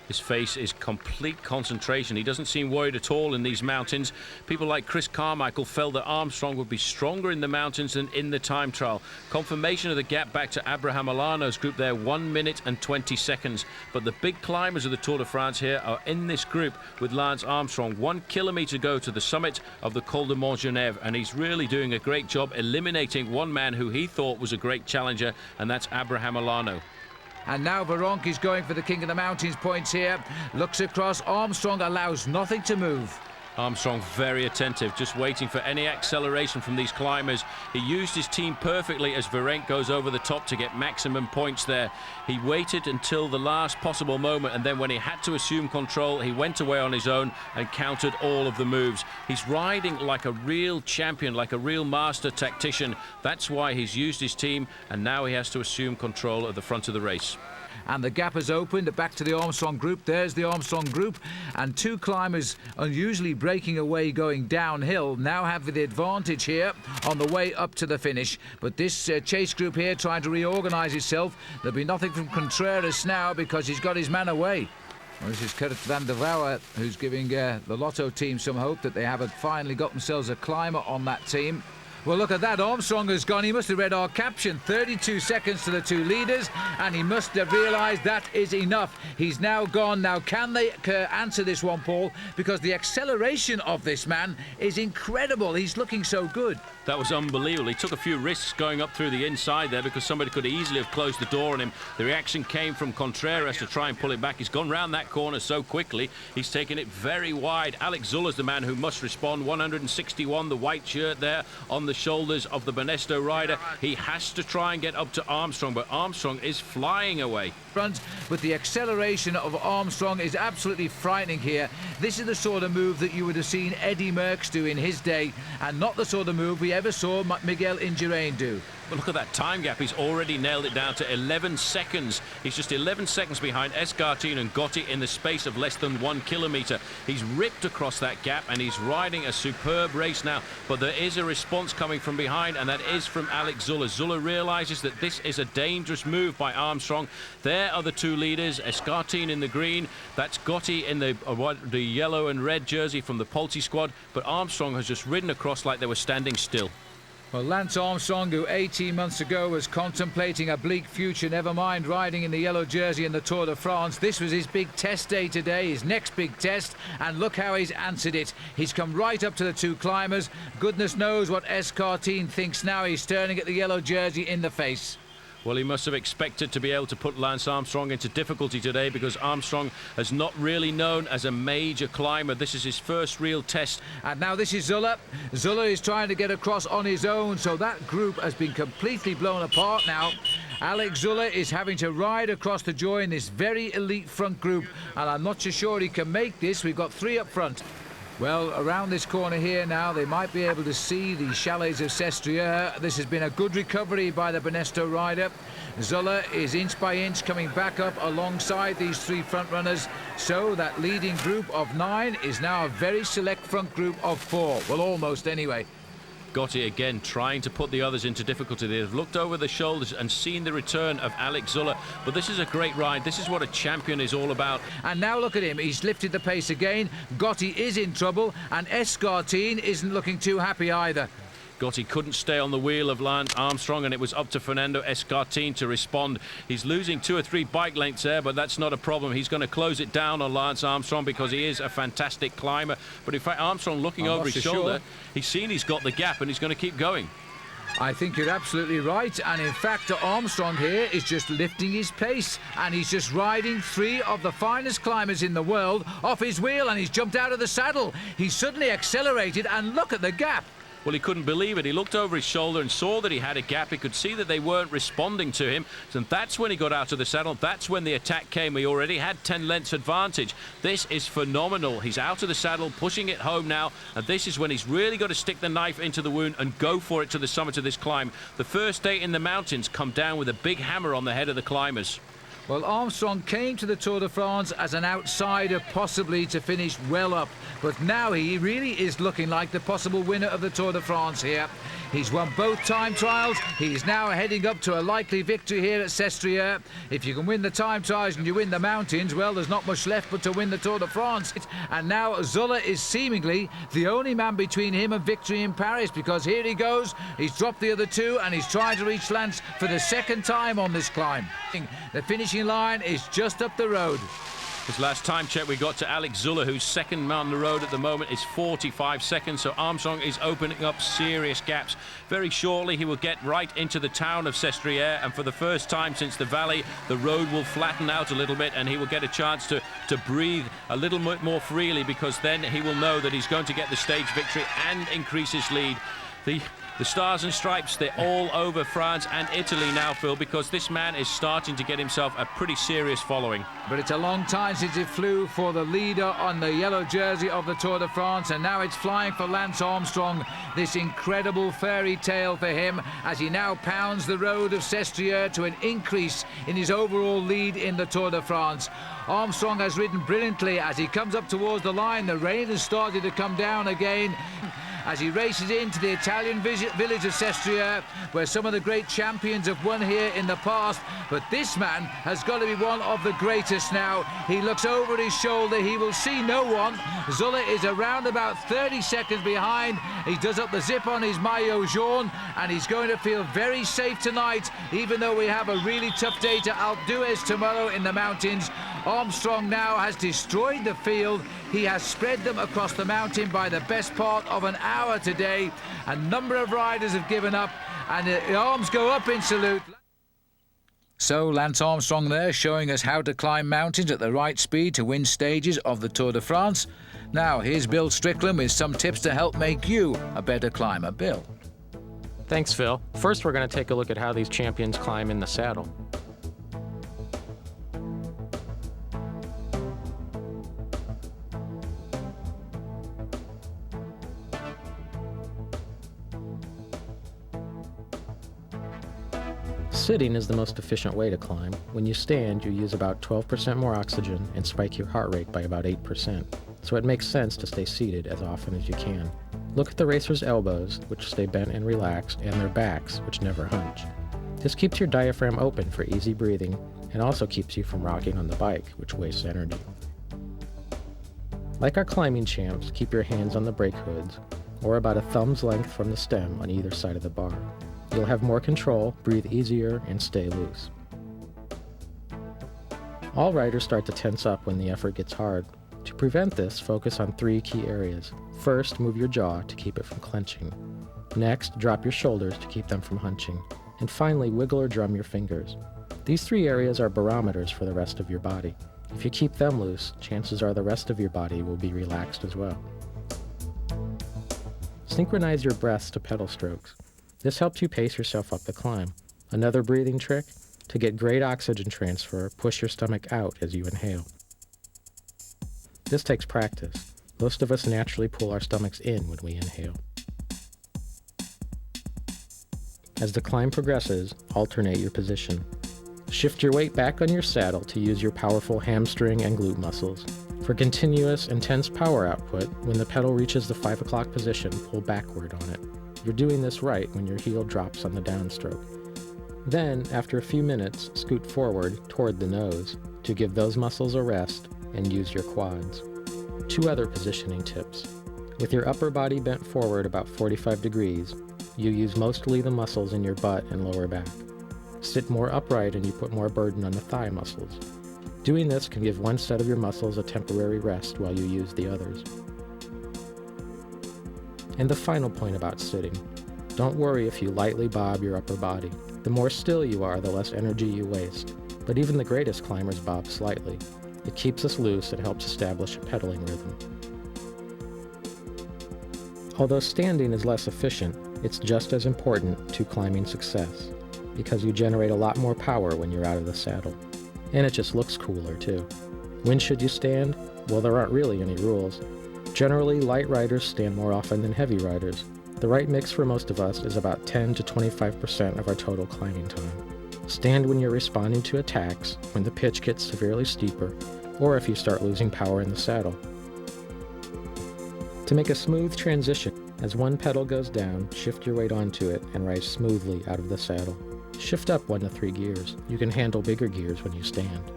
His face is complete concentration. He doesn't seem worried at all in these mountains. People like Chris Carmichael felt that Armstrong would be stronger in the mountains than in the time trial. Confirmation of the gap back to Abraham Alano's group there, 1 minute and 20 seconds. But the big climbers of the Tour de France here are in this group with Lance Armstrong. 1 kilometre to go to the summit of the Col de Mont Genève, and he's really doing a great job eliminating one man who he thought was a great challenger, and that's Abraham Alano. And now Virenque is going for the King of the Mountains points here. Looks across. Armstrong allows nothing to move. Armstrong very attentive, just waiting for any acceleration from these climbers. He used his team perfectly as Virenque goes over the top to get maximum points there. He waited until the last possible moment, and then when he had to assume control, he went away on his own and countered all of the moves. He's riding like a real champion, like a real master tactician. That's why he's used his team, and now he has to assume control at the front of the race. And the gap has opened back to the Armstrong group. There's the Armstrong group, and two climbers unusually breaking away going downhill now have the advantage here on the way up to the finish. But this chase group here trying to reorganize itself. There'll be nothing from Contreras now because he's got his man away. Well, this is Kurt van der Wouwe who's giving the Lotto team some hope that they have finally got themselves a climber on that team. Well, look at that. Armstrong has gone. He must have read our caption. 32 seconds to the two leaders, and he must have realised that is enough. He's now gone. Now, can they answer this one, Paul? Because the acceleration of this man is incredible. He's looking so good. That was unbelievable. He took a few risks going up through the inside there because somebody could easily have closed the door on him. The reaction came from Contreras to try and pull it back. He's gone round that corner so quickly. He's taken it very wide. Alex Zulla's the man who must respond. 161, the white shirt there on the shoulders of the Banesto rider. He has to try and get up to Armstrong, but Armstrong is flying away. But the acceleration of Armstrong is absolutely frightening here. This is the sort of move that you would have seen Eddy Merckx do in his day, and not the sort of move we ever saw Miguel Indurain do. But look at that time gap. He's already nailed it down to 11 seconds. He's just 11 seconds behind Escartin and Gotti in the space of less than 1 kilometre. He's ripped across that gap, and he's riding a superb race now. But there is a response coming from behind, and that is from Alex Zulla. Zulla realises that this is a dangerous move by Armstrong. There are the two leaders, Escartin in the green. That's Gotti in the yellow and red jersey from the Polti squad. But Armstrong has just ridden across like they were standing still. Well, Lance Armstrong, who 18 months ago was contemplating a bleak future, never mind riding in the yellow jersey in the Tour de France, this was his big test day today, his next big test, and look how he's answered it. He's come right up to the two climbers. Goodness knows what Escartin thinks now. He's staring at the yellow jersey in the face. Well, he must have expected to be able to put Lance Armstrong into difficulty today because Armstrong has not really known as a major climber. This is his first real test. And now this is Zulla. Zulla is trying to get across on his own, so that group has been completely blown apart now. Alex Zulla is having to ride across to join this very elite front group, and I'm not so sure he can make this. We've got three up front. Well, around this corner here now, they might be able to see the chalets of Sestriere. This has been a good recovery by the Banesto rider. Zulla is inch by inch coming back up alongside these three front runners. So that leading group of 9 is now a very select front group of 4. Well, almost anyway. Gotti again trying to put the others into difficulty. They've looked over the shoulders and seen the return of Alex Zulla. But this is a great ride. This is what a champion is all about. And now look at him. He's lifted the pace again. Gotti is in trouble, and Escartin isn't looking too happy either. Gotti couldn't stay on the wheel of Lance Armstrong, and it was up to Fernando Escartin to respond. He's losing 2 or 3 bike lengths there, but that's not a problem. He's going to close it down on Lance Armstrong because he is a fantastic climber. But in fact, Armstrong looking over his shoulder, he's seen he's got the gap, and he's going to keep going. I think you're absolutely right, and in fact Armstrong here is just lifting his pace, and he's just riding 3 of the finest climbers in the world off his wheel, and he's jumped out of the saddle. He's suddenly accelerated, and look at the gap. Well, he couldn't believe it. He looked over his shoulder and saw that he had a gap. He could see that they weren't responding to him. And that's when he got out of the saddle. That's when the attack came. He already had 10 lengths advantage. This is phenomenal. He's out of the saddle, pushing it home now. And this is when he's really got to stick the knife into the wound and go for it to the summit of this climb. The first day in the mountains come down with a big hammer on the head of the climbers. Well, Armstrong came to the Tour de France as an outsider, possibly to finish well up. But now he really is looking like the possible winner of the Tour de France here. He's won both time trials. He's now heading up to a likely victory here at Sestriere. If you can win the time trials and you win the mountains, well, there's not much left but to win the Tour de France. And now Zulla is seemingly the only man between him and victory in Paris, because here he goes. He's dropped the other 2 and he's trying to reach Lance for the second time on this climb. The finishing line is just up the road. His last time check we got to Alex Zuller, who's second on the road at the moment, is 45 seconds. So Armstrong is opening up serious gaps. Very shortly, he will get right into the town of Sestriere, and for the first time since the Valley, the road will flatten out a little bit, and he will get a chance to breathe a little bit more freely, because then he will know that he's going to get the stage victory and increase his lead. The Stars and Stripes, they're all over France and Italy now, Phil, because this man is starting to get himself a pretty serious following. But it's a long time since it flew for the leader on the yellow jersey of the Tour de France, and now it's flying for Lance Armstrong. This incredible fairy tale for him as he now pounds the road of Sestriere to an increase in his overall lead in the Tour de France. Armstrong has ridden brilliantly as he comes up towards the line. The rain has started to come down again as he races into the Italian village of Sestriere, where some of the great champions have won here in the past. But this man has got to be one of the greatest now. He looks over his shoulder. He will see no one. Zuller is around about 30 seconds behind. He does up the zip on his maillot jaune, and he's going to feel very safe tonight, even though we have a really tough day to Alpe d'Huez tomorrow in the mountains. Armstrong now has destroyed the field. He has spread them across the mountain by the best part of an hour today. A number of riders have given up, and the arms go up in salute. So Lance Armstrong there, showing us how to climb mountains at the right speed to win stages of the Tour de France. Now here's Bill Strickland with some tips to help make you a better climber. Bill. Thanks, Phil. First, we're going to take a look at how these champions climb in the saddle. Sitting is the most efficient way to climb. When you stand, you use about 12% more oxygen and spike your heart rate by about 8%. So it makes sense to stay seated as often as you can. Look at the racers' elbows, which stay bent and relaxed, and their backs, which never hunch. This keeps your diaphragm open for easy breathing and also keeps you from rocking on the bike, which wastes energy. Like our climbing champs, keep your hands on the brake hoods, or about a thumb's length from the stem on either side of the bar. You'll have more control, breathe easier, and stay loose. All riders start to tense up when the effort gets hard. To prevent this, focus on 3 key areas. First, move your jaw to keep it from clenching. Next, drop your shoulders to keep them from hunching. And finally, wiggle or drum your fingers. These 3 areas are barometers for the rest of your body. If you keep them loose, chances are the rest of your body will be relaxed as well. Synchronize your breaths to pedal strokes. This helps you pace yourself up the climb. Another breathing trick: to get great oxygen transfer, push your stomach out as you inhale. This takes practice. Most of us naturally pull our stomachs in when we inhale. As the climb progresses, alternate your position. Shift your weight back on your saddle to use your powerful hamstring and glute muscles. For continuous, intense power output, when the pedal reaches the 5 o'clock position, pull backward on it. You're doing this right when your heel drops on the downstroke. Then, after a few minutes, scoot forward toward the nose to give those muscles a rest and use your quads. 2 other positioning tips. With your upper body bent forward about 45 degrees, you use mostly the muscles in your butt and lower back. Sit more upright and you put more burden on the thigh muscles. Doing this can give one set of your muscles a temporary rest while you use the others. And the final point about sitting: don't worry if you lightly bob your upper body. The more still you are, the less energy you waste. But even the greatest climbers bob slightly. It keeps us loose and helps establish a pedaling rhythm. Although standing is less efficient, it's just as important to climbing success, because you generate a lot more power when you're out of the saddle. And it just looks cooler too. When should you stand? Well, there aren't really any rules. Generally, light riders stand more often than heavy riders. The right mix for most of us is about 10 to 25% of our total climbing time. Stand when you're responding to attacks, when the pitch gets severely steeper, or if you start losing power in the saddle. To make a smooth transition, as one pedal goes down, shift your weight onto it and rise smoothly out of the saddle. Shift up 1 to 3 gears. You can handle bigger gears when you stand.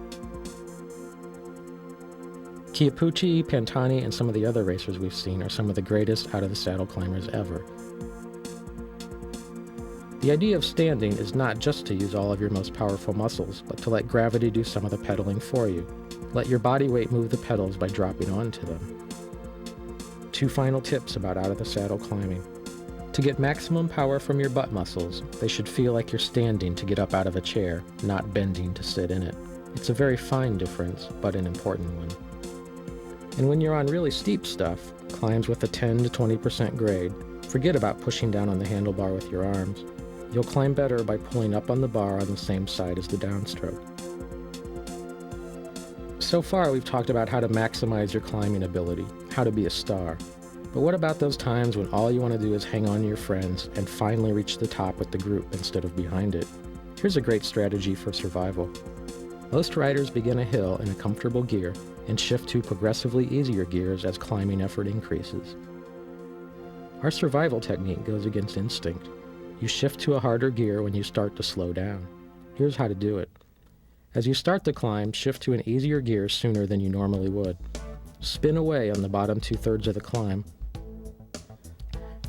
Chiappucci, Pantani, and some of the other racers we've seen are some of the greatest out-of-the-saddle climbers ever. The idea of standing is not just to use all of your most powerful muscles, but to let gravity do some of the pedaling for you. Let your body weight move the pedals by dropping onto them. 2 final tips about out-of-the-saddle climbing. To get maximum power from your butt muscles, they should feel like you're standing to get up out of a chair, not bending to sit in it. It's a very fine difference, but an important one. And when you're on really steep stuff, climbs with a 10 to 20% grade, forget about pushing down on the handlebar with your arms. You'll climb better by pulling up on the bar on the same side as the downstroke. So far, we've talked about how to maximize your climbing ability, how to be a star. But what about those times when all you want to do is hang on to your friends and finally reach the top with the group instead of behind it? Here's a great strategy for survival. Most riders begin a hill in a comfortable gear and shift to progressively easier gears as climbing effort increases. Our survival technique goes against instinct. You shift to a harder gear when you start to slow down. Here's how to do it. As you start the climb, shift to an easier gear sooner than you normally would. Spin away on the bottom 2/3 of the climb.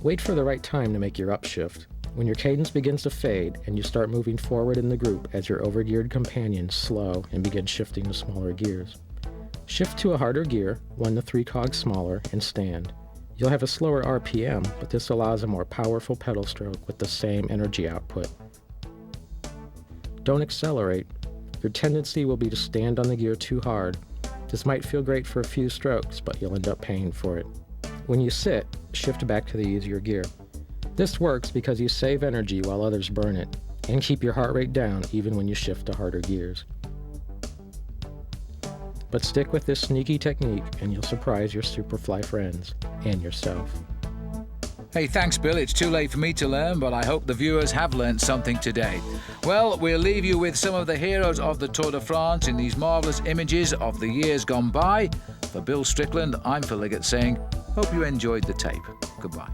Wait for the right time to make your upshift. When your cadence begins to fade and you start moving forward in the group as your overgeared companions slow and begin shifting to smaller gears. Shift to a harder gear, 1 to 3 cogs smaller, and stand. You'll have a slower RPM, but this allows a more powerful pedal stroke with the same energy output. Don't accelerate. Your tendency will be to stand on the gear too hard. This might feel great for a few strokes, but you'll end up paying for it. When you sit, shift back to the easier gear. This works because you save energy while others burn it, and keep your heart rate down even when you shift to harder gears. But stick with this sneaky technique and you'll surprise your Superfly friends and yourself. Hey, thanks, Bill. It's too late for me to learn, but I hope the viewers have learned something today. Well, we'll leave you with some of the heroes of the Tour de France in these marvellous images of the years gone by. For Bill Strickland, I'm Phil Liggett saying, hope you enjoyed the tape. Goodbye.